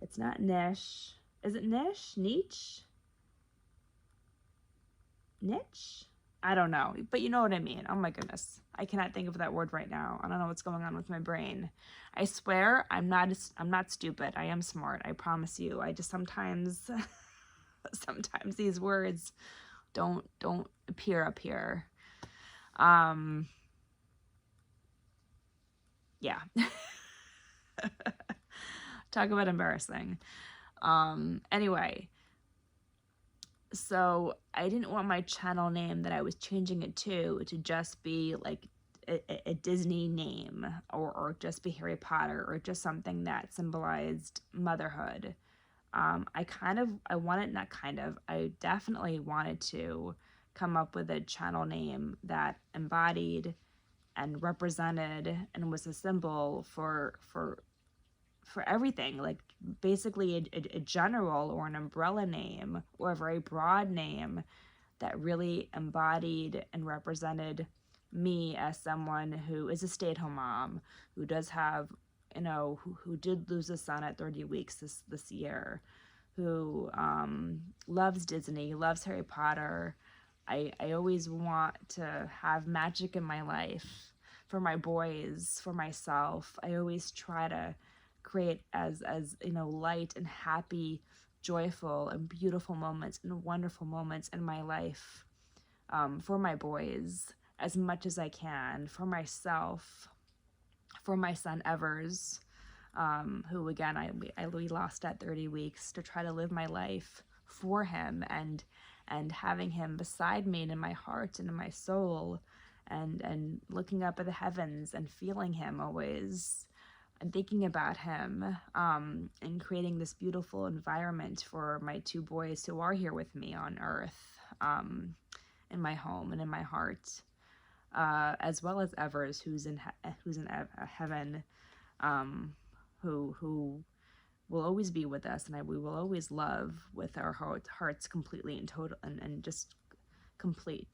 Speaker 1: It's not niche. Is it niche? Niche? Niche? I don't know, but you know what I mean. Oh my goodness. I cannot think of that word right now. I don't know what's going on with my brain. I swear I'm not stupid. I am smart. I promise you. I just sometimes these words don't appear up here. Yeah. Talk about embarrassing. Anyway, so I didn't want my channel name that I was changing it to just be like a Disney name, or just be Harry Potter, or just something that symbolized motherhood. I definitely wanted to come up with a channel name that embodied and represented and was a symbol for everything, like basically a general or an umbrella name or a very broad name that really embodied and represented me as someone who is a stay-at-home mom, who does have, who did lose a son at 30 weeks this year, who loves Disney, loves Harry Potter. I always want to have magic in my life for my boys, for myself. I always try to create as light and happy, joyful and beautiful moments and wonderful moments in my life, for my boys as much as I can, for myself, for my son Evers, who again we lost at 30 weeks, to try to live my life for him and having him beside me and in my heart and in my soul, and looking up at the heavens and feeling him always and thinking about him, and creating this beautiful environment for my two boys who are here with me on earth, in my home and in my heart, as well as Evers, who's in heaven, who will always be with us, and we will always love with our hearts completely and total and just completely.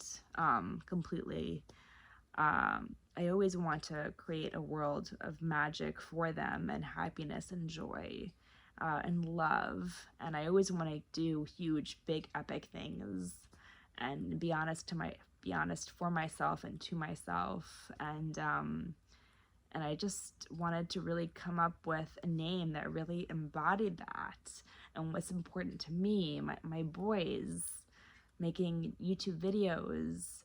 Speaker 1: I always want to create a world of magic for them, and happiness and joy, and love. And I always want to do huge, big, epic things, and be honest for myself and to myself. And I just wanted to really come up with a name that really embodied that and what's important to me, my boys, making YouTube videos,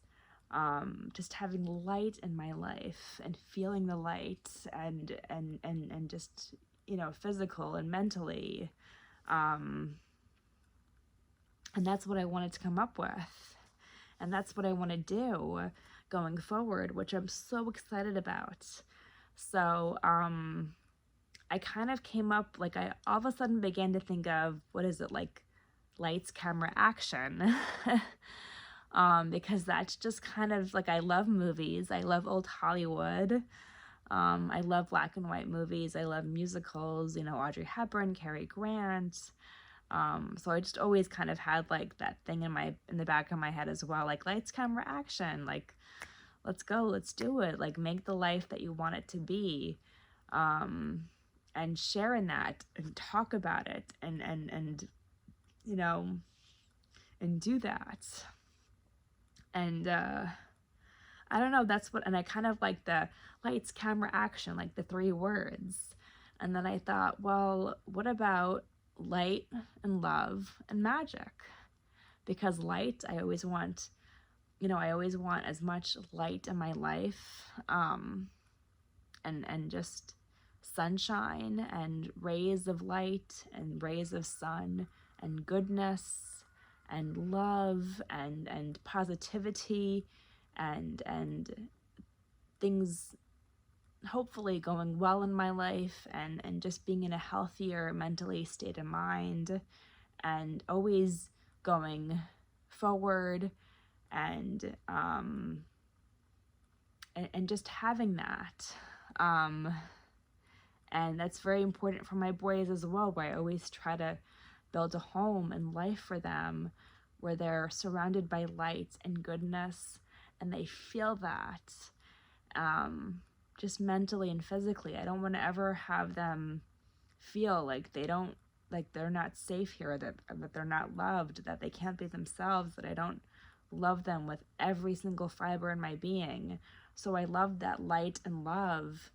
Speaker 1: just having light in my life and feeling the light, and just, physical and mentally. And that's what I wanted to come up with. And that's what I want to do going forward, which I'm so excited about. So, I kind of came up, like, I all of a sudden began to think of, what is it, like, lights, camera, action. Because that's just kind of, like, I love movies. I love old Hollywood. I love black and white movies. I love musicals, Audrey Hepburn, Cary Grant. So I just always kind of had, like, that thing in the back of my head as well, like, lights, camera, action, like, let's go, let's do it, like, make the life that you want it to be, and share in that, and talk about it, and and do that. And I don't know, and I kind of like the lights, camera, action, like the 3 words. And then I thought, well, what about light and love and magic? Because light, I always want as much light in my life, and just sunshine and rays of light and rays of sun and goodness and love and positivity, and things hopefully going well in my life, and just being in a healthier mentally state of mind, and always going forward, and just having that, and that's very important for my boys as well, where I always try to build a home and life for them where they're surrounded by light and goodness, and they feel that, just mentally and physically. I don't want to ever have them feel like they're not safe here, that they're not loved, that they can't be themselves, that I don't love them with every single fiber in my being. So I love that light and love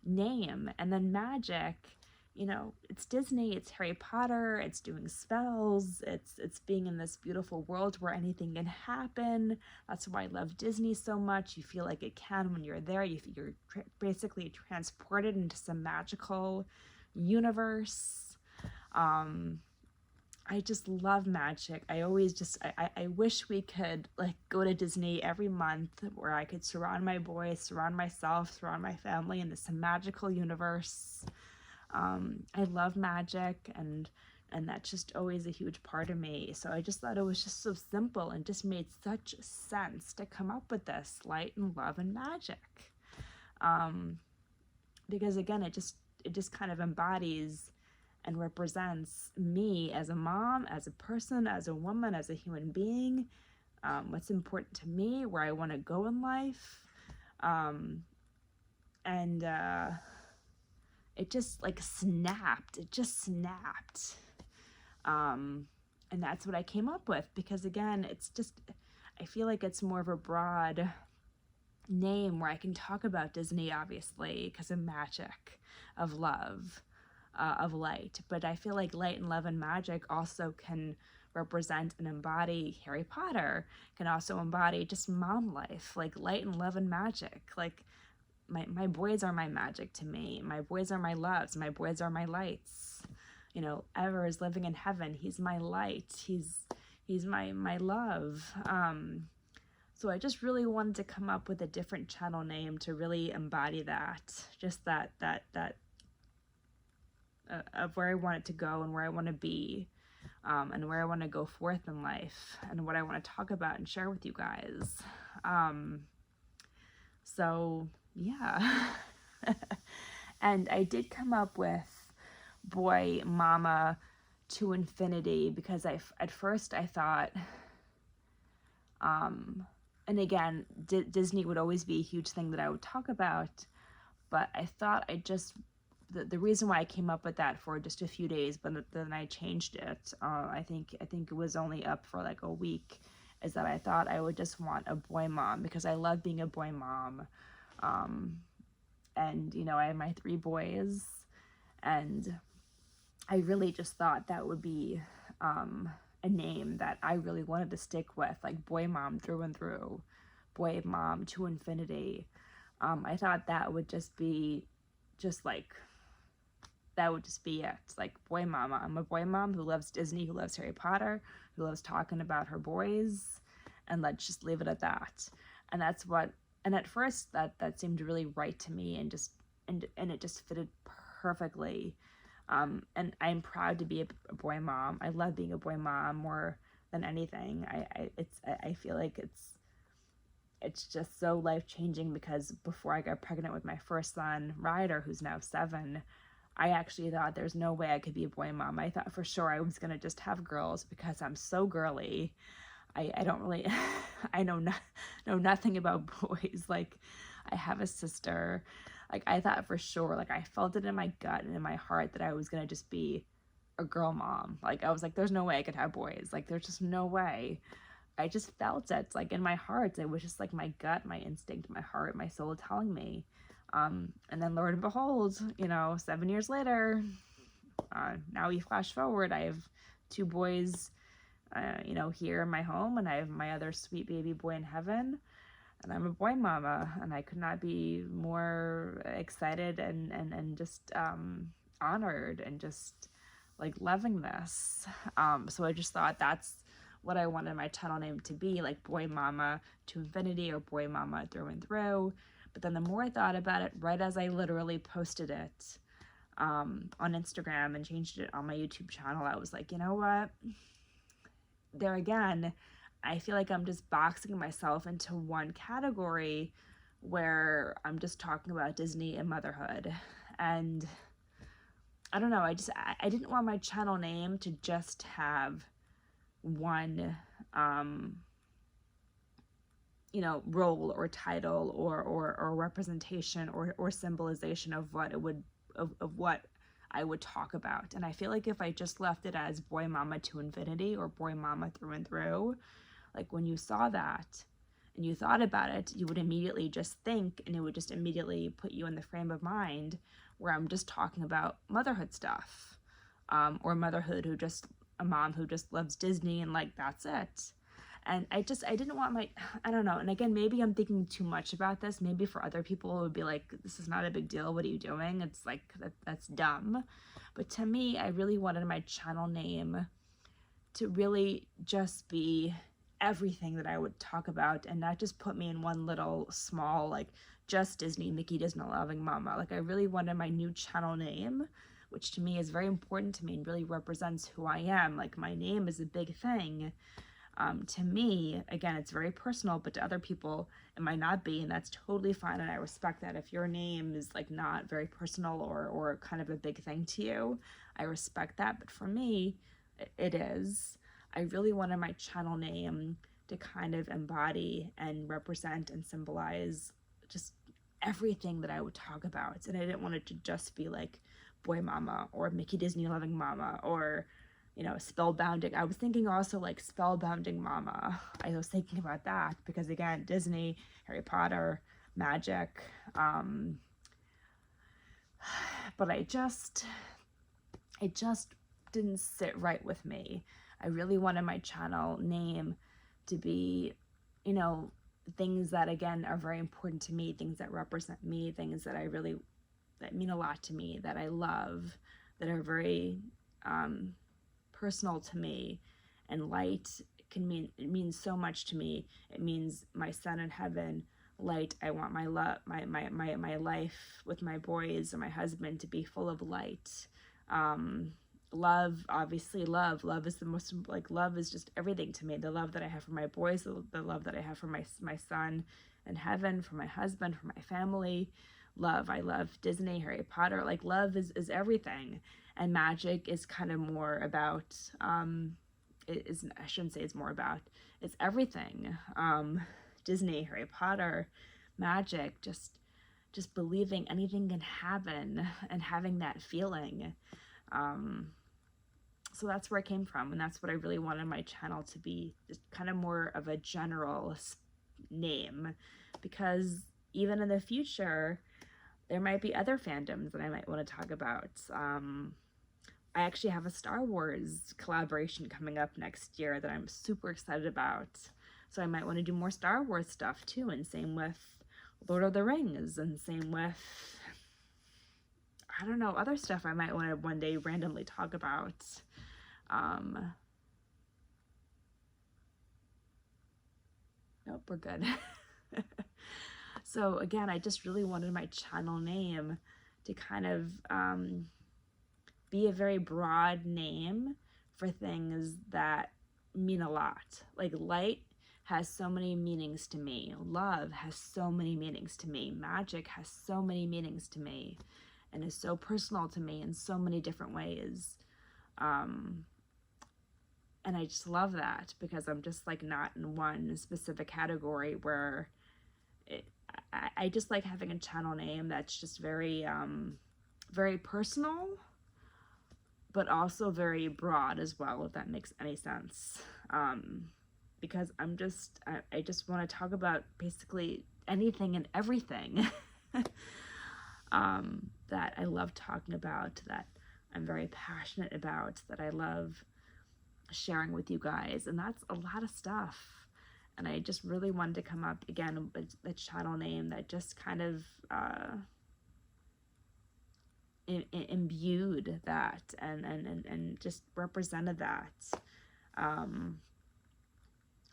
Speaker 1: name. And then magic, it's Disney, it's Harry Potter, it's doing spells, it's being in this beautiful world where anything can happen. That's why I love Disney so much. You feel like it can when you're there. You're basically transported into some magical universe. I just love magic. I wish we could like go to Disney every month where I could surround my boys, surround myself, surround my family in this magical universe. I love magic, and that's just always a huge part of me. So I just thought it was just so simple and just made such sense to come up with this light and love and magic. Because again, it just kind of embodies and represents me as a mom, as a person, as a woman, as a human being, what's important to me, where I want to go in life. And it just like snapped. It just snapped. And that's what I came up with, because again, I feel like it's more of a broad name where I can talk about Disney, obviously, because of magic, of love, of light. But I feel like light and love and magic also can represent and embody Harry Potter, can also embody just mom life, like light and love and magic. Like my boys are my magic to me. My boys are my loves. My boys are my lights. Ever is living in heaven. He's my light. He's my love. So I just really wanted to come up with a different channel name to really embody that, just that of where I want it to go and where I want to be, and where I want to go forth in life, and what I want to talk about and share with you guys. So yeah. And I did come up with Boy Mama to Infinity, because at first I thought, and again, Disney would always be a huge thing that I would talk about, but I thought the reason why I came up with that for just a few days, but then I changed it, I think it was only up for like a week, is that I thought I would just want a boy mom, because I love being a boy mom. And I have my 3 boys, and I really just thought that would be a name that I really wanted to stick with, like boy mom through and through, boy mom to infinity. I thought that would just be it. Like boy mama. I'm a boy mom who loves Disney, who loves Harry Potter, who loves talking about her boys, and let's just leave it at that. And that's what, and at first that seemed really right to me, and it just fitted perfectly. And I'm proud to be a boy mom. I love being a boy mom more than anything. I feel like it's just so life-changing, because before I got pregnant with my first son, Ryder, who's now 7, I actually thought there's no way I could be a boy mom. I thought for sure I was gonna just have girls, because I'm so girly. I don't really, I know nothing about boys. Like, I have a sister. Like, I thought for sure, like, I felt it in my gut and in my heart that I was gonna just be a girl mom. Like, I was like, there's no way I could have boys. Like, there's just no way. I just felt it, like, in my heart. It was just like my gut, my instinct, my heart, my soul telling me. And then Lord and behold, 7 years later, now we flash forward, I have 2 boys, here in my home, and I have my other sweet baby boy in heaven, and I'm a boy mama, and I could not be more excited and just honored, and just like loving this. So I just thought that's what I wanted my channel name to be, like boy mama to infinity, or boy mama through and through. But then the more I thought about it, right as I literally posted it on Instagram and changed it on my YouTube channel, I was like, you know what? There again, I feel like I'm just boxing myself into one category where I'm just talking about Disney and motherhood. And I don't know, I didn't want my channel name to just have one role or title or representation or symbolization of what it would, of what I would talk about. And I feel like if I just left it as boy mama to infinity or boy mama through and through, like when you saw that and you thought about it, you would immediately just think, and it would just immediately put you in the frame of mind where I'm just talking about motherhood stuff, or motherhood who just, a mom who just loves Disney and like, that's it. And I didn't want I don't know. And again, maybe I'm thinking too much about this. Maybe for other people it would be like, this is not a big deal. What are you doing? It's like, that's dumb. But to me, I really wanted my channel name to really just be everything that I would talk about, and not just put me in one little small, like, just Disney, Mickey Disney loving mama. Like, I really wanted my new channel name, which to me is very important to me and really represents who I am. Like, my name is a big thing. To me, again, it's very personal, but to other people, it might not be, and that's totally fine, and I respect that. If your name is, like, not very personal or kind of a big thing to you, I respect that, but for me, it is. I really wanted my channel name to kind of embody and represent and symbolize just everything that I would talk about, and I didn't want it to just be, like, boy mama or Mickey Disney loving mama or spellbounding. I was thinking also like spellbounding mama. I was thinking about that because again, Disney, Harry Potter, magic. But it just didn't sit right with me. I really wanted my channel name to be, things that again are very important to me, things that represent me, things that that mean a lot to me, that I love, that are very personal to me. And light it means so much to me. It means my son in heaven. Light, I want my life with my boys and my husband to be full of light. Love, obviously love is the most, like, love is just everything to me. The love that I have for my boys, the love that I have for my son in heaven, for my husband, for my family. Love, I love Disney, Harry Potter. Like, love is everything. And magic is kind of more about, I shouldn't say it's more about, it's everything. Disney, Harry Potter, magic, just believing anything can happen and having that feeling. So that's where it came from, and that's what I really wanted my channel to be, just kind of more of a general name, because even in the future, there might be other fandoms that I might want to talk about. I actually have a Star Wars collaboration coming up next year that I'm super excited about. So I might want to do more Star Wars stuff too, and same with Lord of the Rings, and same with, I don't know, other stuff I might want to one day randomly talk about. Nope, we're good. So again, I just really wanted my channel name to kind of be a very broad name for things that mean a lot. Like, light has so many meanings to me. Love has so many meanings to me. Magic has so many meanings to me and is so personal to me in so many different ways. And I just love that because I'm just like not in one specific category where I just like having a channel name that's just very, very personal, but also very broad as well, if that makes any sense. Because I just want to talk about basically anything and everything that I love talking about, that I'm very passionate about, that I love sharing with you guys. And that's a lot of stuff. And I just really wanted to come up, again, with a channel name that just kind of imbued that and just represented that.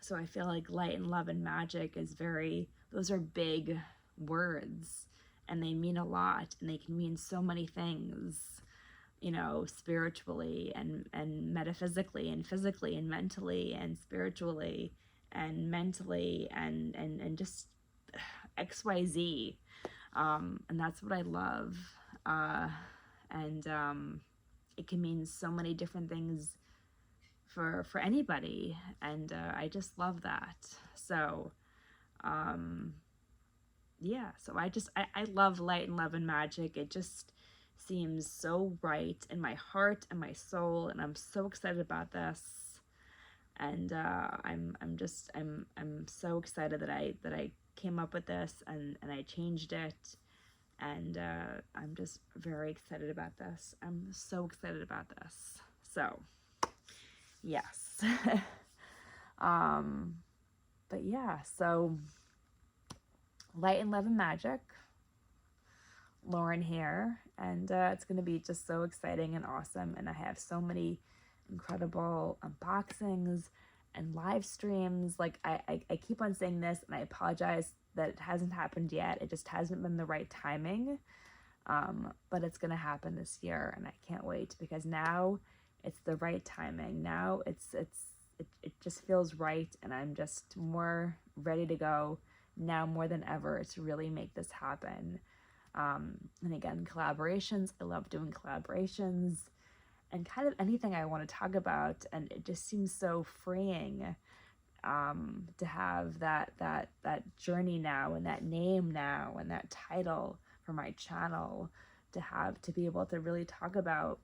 Speaker 1: So I feel like light and love and magic is those are big words, and they mean a lot, and they can mean so many things, spiritually and metaphysically and physically and mentally and spiritually and mentally and just XYZ. And that's what I love. It can mean so many different things for anybody, and I just love that. So Yeah, so I love light and love and magic. It just seems so right in my heart and my soul, and I'm so excited about this. And I'm so excited that I came up with this, and I changed it, and I'm just very excited about this. I'm so excited about this. So yes. um but yeah, so light and love and magic, Lauren here, and it's going to be just so exciting and awesome. And I have so many incredible unboxings and live streams. Like I keep on saying this, and I apologize that it hasn't happened yet. It just hasn't been the right timing. But it's going to happen this year, and I can't wait, because now it's the right timing. Now it just feels right, and I'm just more ready to go now more than ever to really make this happen. And again, collaborations. I love doing collaborations and kind of anything I want to talk about, and it just seems so freeing to have that journey now, and that name now, and that title for my channel, to be able to really talk about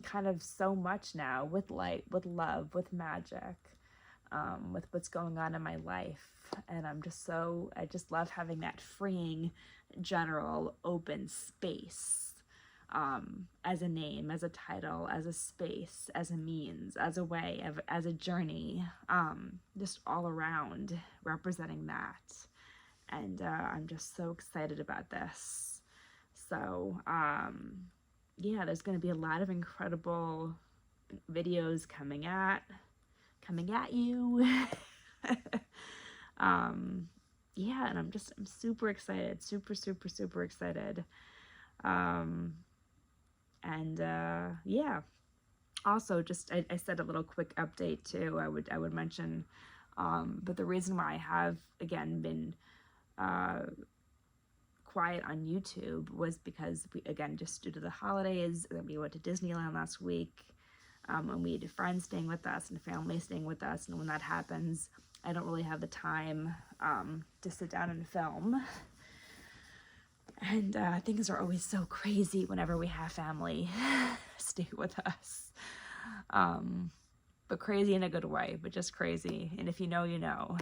Speaker 1: kind of so much now, with light, with love, with magic, with what's going on in my life. And I just love having that freeing, general, open space, as a name, as a title, as a space, as a means, as a way, as a journey, just all around representing that. And I'm just so excited about this. So yeah, there's going to be a lot of incredible videos coming at you. Yeah, and I'm super excited, super excited. And yeah, also just I said a little quick update too. I would mention, but the reason why I have again been quiet on YouTube was because just due to the holidays, we went to Disneyland last week, and we had friends staying with us and family staying with us, and when that happens, I don't really have the time to sit down and film. And things are always so crazy whenever we have family stay with us. But crazy in a good way, but just crazy. And if you know, you know.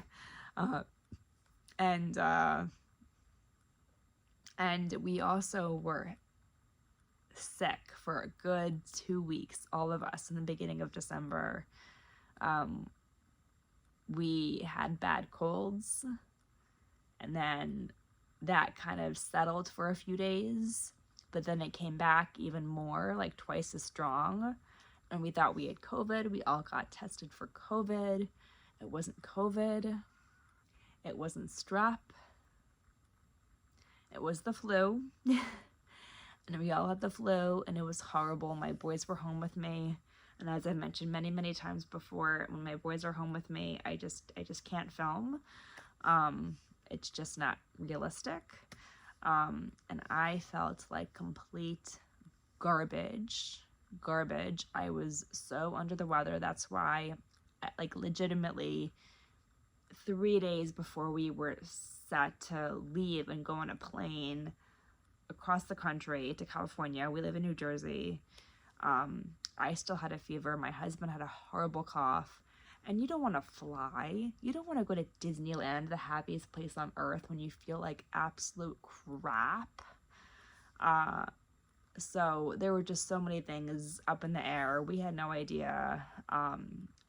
Speaker 1: And we also were sick for a good 2 weeks, all of us, in the beginning of December. We had bad colds, and then that kind of settled for a few days, but then it came back even more, like twice as strong, and we thought we had COVID. We all got tested for COVID. It wasn't COVID. It wasn't strep. It was the flu. And we all had the flu, and it was horrible. My boys were home with me, and as I mentioned many times before, when my boys are home with me, I just can't film. It's just not realistic. And I felt like complete garbage. I was so under the weather. That's why, like, legitimately 3 days before we were set to leave and go on a plane across the country to California, we live in New Jersey, I still had a fever. My husband had a horrible cough. And you don't want to fly. You don't want to go to Disneyland, the happiest place on earth, when you feel like absolute crap. So there were just so many things up in the air. We had no idea.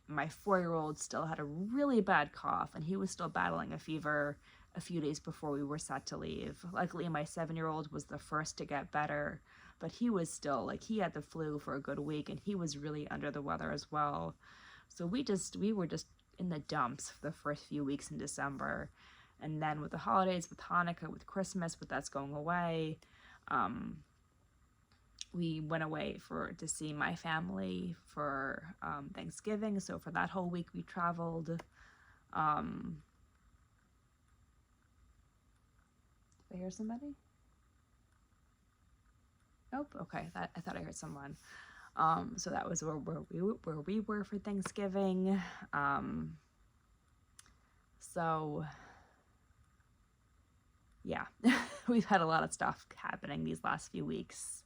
Speaker 1: My 4-year-old still had a really bad cough, and he was still battling a fever a few days before we were set to leave. Luckily, my 7-year-old was the first to get better, but he was still, like, he had the flu for a good week, and he was really under the weather as well. So we were just in the dumps for the first few weeks in December. And then with the holidays, with Hanukkah, with Christmas, with that's going away, we went away to see my family for Thanksgiving. So for that whole week we traveled. Did I hear somebody? Nope. Okay, I thought I heard someone. So that was where we were for Thanksgiving. So yeah, we've had a lot of stuff happening these last few weeks.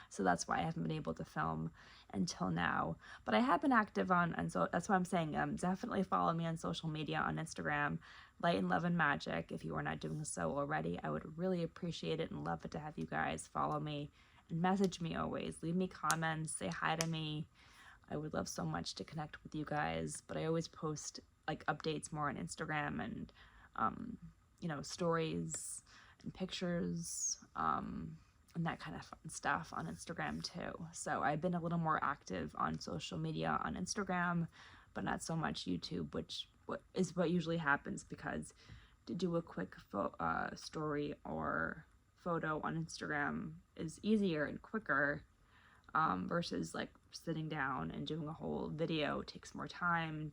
Speaker 1: So that's why I haven't been able to film until now. But I have been active so that's why I'm saying definitely follow me on social media on Instagram, Light and Love and Magic. If you are not doing so already, I would really appreciate it and love it to have you guys follow me and message me always. Leave me comments, say hi to me. I would love so much to connect with you guys, but I always post like updates more on Instagram and stories and pictures, and that kind of fun stuff on Instagram too. So I've been a little more active on social media on Instagram, but not so much YouTube, which is what usually happens, because to do a quick story or photo on Instagram is easier and quicker, versus like sitting down and doing a whole video. It takes more time,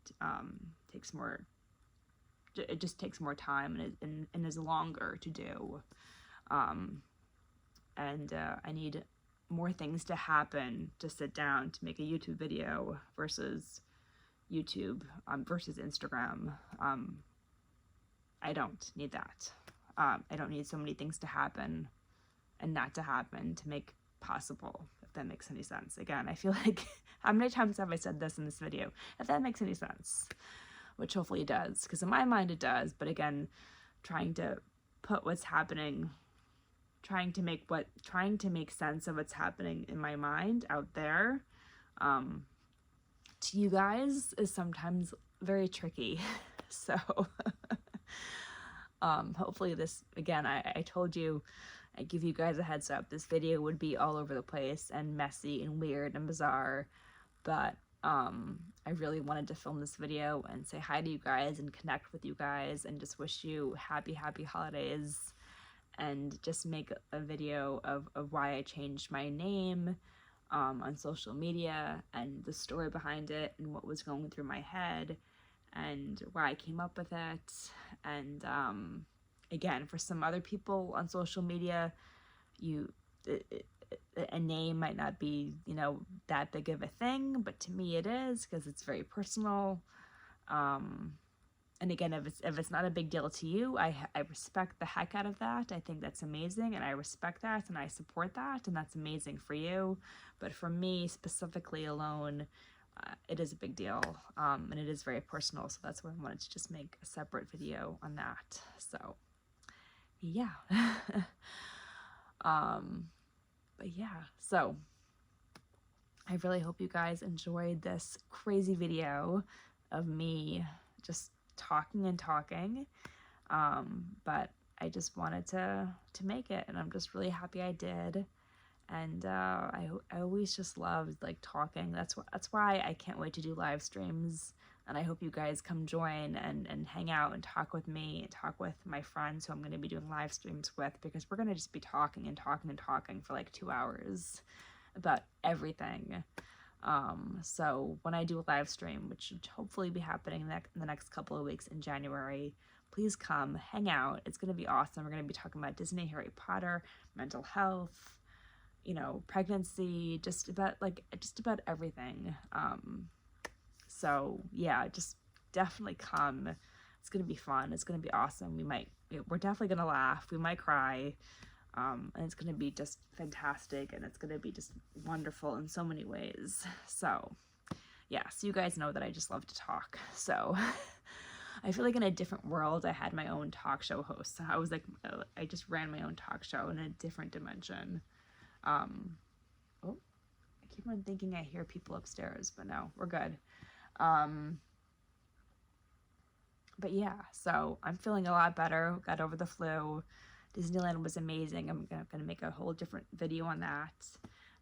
Speaker 1: it just takes more time and is longer to do. I need more things to happen to sit down to make a YouTube video versus Instagram. I don't need that. I don't need so many things to happen and not to happen to make possible, if that makes any sense. Again, I feel like, how many times have I said this in this video? If that makes any sense, which hopefully it does, because in my mind it does. But again, trying to put what's happening, trying to make sense of what's happening in my mind out there, to you guys is sometimes very tricky. So hopefully this, again, I told you, I give you guys a heads up, this video would be all over the place and messy and weird and bizarre, but I really wanted to film this video and say hi to you guys and connect with you guys and just wish you happy holidays, and just make a video of why I changed my name on social media and the story behind it and what was going through my head and why I came up with it. And again, for some other people on social media, a name might not be, that big of a thing, but to me it is, because it's very personal. And again, if it's not a big deal to you, I respect the heck out of that. I think that's amazing, and I respect that, and I support that, and that's amazing for you. But for me specifically alone, it is a big deal, and it is very personal. So that's why I wanted to just make a separate video on that. So yeah. But yeah, so I really hope you guys enjoyed this crazy video of me just talking and talking, but I just wanted to make it, and I'm just really happy I did. And I always just loved like talking. That's why I can't wait to do live streams, and I hope you guys come join and hang out and talk with me and talk with my friends who I'm going to be doing live streams with, because we're going to just be talking and talking and talking for like 2 hours about everything. So when I do a live stream, which should hopefully be happening in the next couple of weeks in January, please come hang out. It's going to be awesome. We're going to be talking about Disney, Harry Potter, mental health, pregnancy, just about everything. So yeah, just definitely come. It's going to be fun. It's going to be awesome. We're definitely going to laugh. We might cry. And it's going to be just fantastic, and it's going to be just wonderful in so many ways. So yeah, so you guys know that I just love to talk. So I feel like in a different world, I had my own talk show host. I was like, I just ran my own talk show in a different dimension. I keep on thinking I hear people upstairs, but no, we're good. But yeah, so I'm feeling a lot better. Got over the flu. Disneyland was amazing. I'm gonna make a whole different video on that,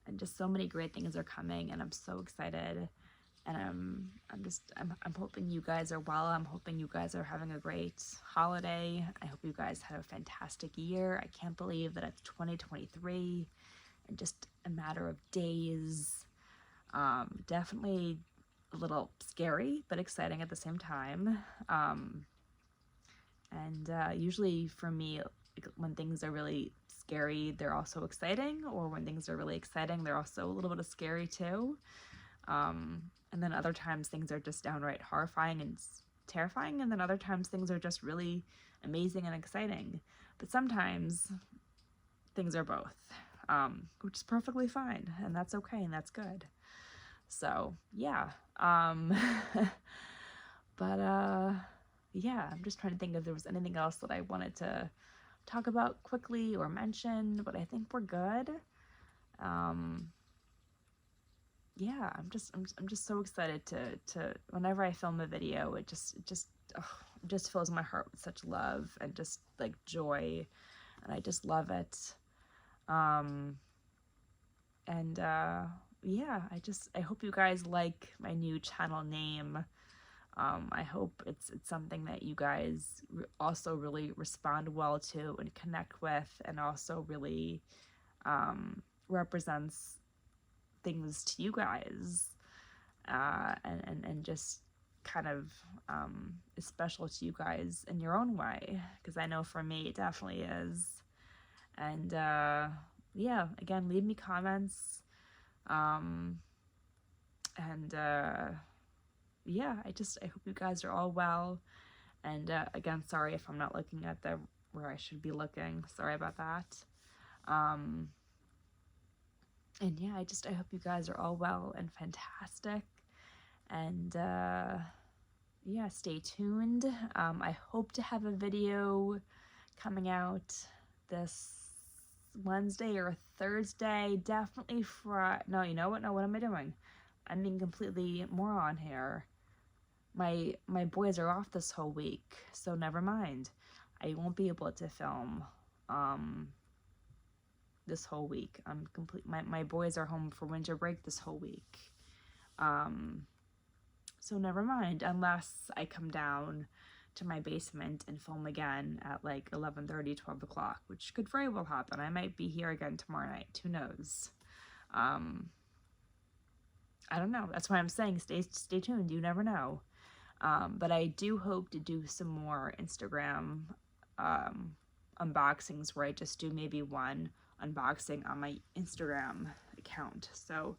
Speaker 1: and just so many great things are coming, and I'm so excited. And I'm hoping you guys are well. I'm hoping you guys are having a great holiday. I hope you guys had a fantastic year. I can't believe that it's 2023 in just a matter of days. Definitely a little scary, but exciting at the same time. Usually for me, when things are really scary, they're also exciting, or when things are really exciting, they're also a little bit of scary too. And then other times things are just downright horrifying and terrifying, and then other times things are just really amazing and exciting. But sometimes things are both, which is perfectly fine, and that's okay, and that's good. So yeah, but yeah, I'm just trying to think if there was anything else that I wanted to talk about quickly or mention, but I think we're good. Yeah, I'm just so excited to whenever I film a video, it just fills my heart with such love and just like joy, and I just love it. And yeah, I hope you guys like my new channel name. I hope it's something that you guys also really respond well to and connect with, and also really represents things to you guys, and just kind of is special to you guys in your own way, because I know for me it definitely is. And yeah, again, leave me comments, and yeah, I hope you guys are all well. And again, sorry if I'm not looking at the where I should be looking. Sorry about that. And yeah, I hope you guys are all well and fantastic. And yeah, stay tuned. I hope to have a video coming out this Wednesday or Thursday. Definitely Friday. No, you know what? No, what am I doing? I'm being completely moron here. My boys are off this whole week, so never mind. I won't be able to film this whole week. My boys are home for winter break this whole week. So never mind, unless I come down to my basement and film again at like 11:30, 12 o'clock, which could very well happen. I might be here again tomorrow night. Who knows? I don't know. That's why I'm saying stay tuned. You never know. But I do hope to do some more Instagram unboxings where I just do maybe one unboxing on my Instagram account. So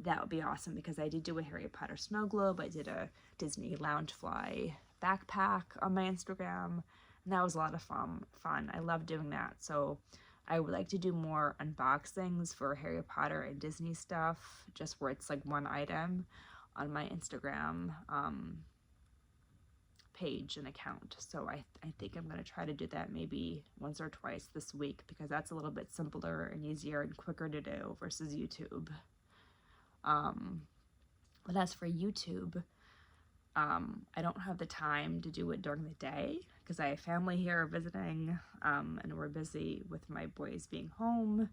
Speaker 1: that would be awesome, because I did do a Harry Potter snow globe. I did a Disney Loungefly backpack on my Instagram, and that was a lot of fun. I love doing that. So I would like to do more unboxings for Harry Potter and Disney stuff, just where it's like one item on my Instagram page and account. So I think I'm going to try to do that maybe once or twice this week, because that's a little bit simpler and easier and quicker to do versus YouTube. But as for YouTube, I don't have the time to do it during the day because I have family here visiting, and we're busy with my boys being home.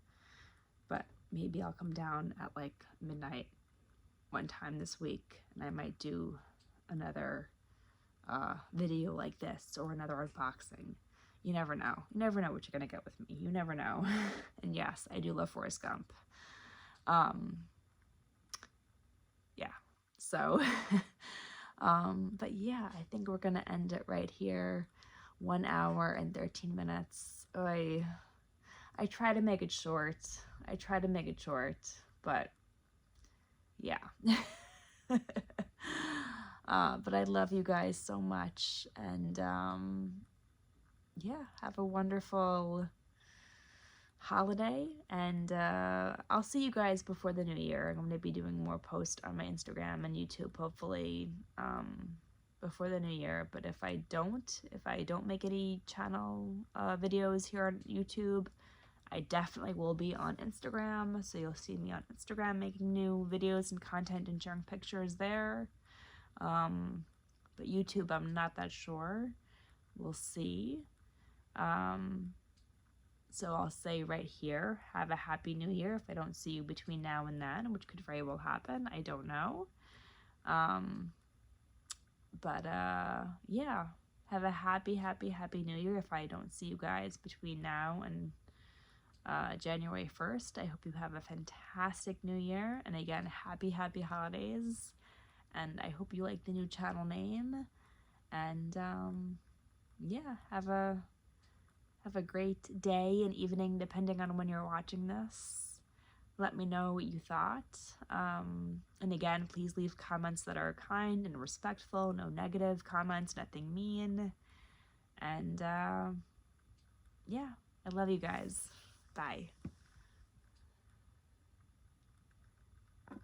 Speaker 1: But maybe I'll come down at like midnight one time this week, and I might do another video like this or another unboxing. You never know. You never know what you're gonna get with me. You never know. And yes, I do love Forrest Gump. Yeah. So, but yeah, I think we're gonna end it right here. 1 hour and 13 minutes. I try to make it short. But yeah. But I love you guys so much, and yeah, have a wonderful holiday, and I'll see you guys before the new year. I'm going to be doing more posts on my Instagram and YouTube, hopefully, before the new year. But if I don't make any channel videos here on YouTube, I definitely will be on Instagram, so you'll see me on Instagram making new videos and content and sharing pictures there. But YouTube, I'm not that sure. We'll see. So I'll say right here, have a happy new year if I don't see you between now and then, which could very well happen. I don't know. But yeah, have a happy new year if I don't see you guys between now and January 1st. I hope you have a fantastic new year. And again, happy holidays. And I hope you like the new channel name. And yeah, have a great day and evening depending on when you're watching this. Let me know what you thought. And again, please leave comments that are kind and respectful, no negative comments, nothing mean. And yeah, I love you guys. Bye.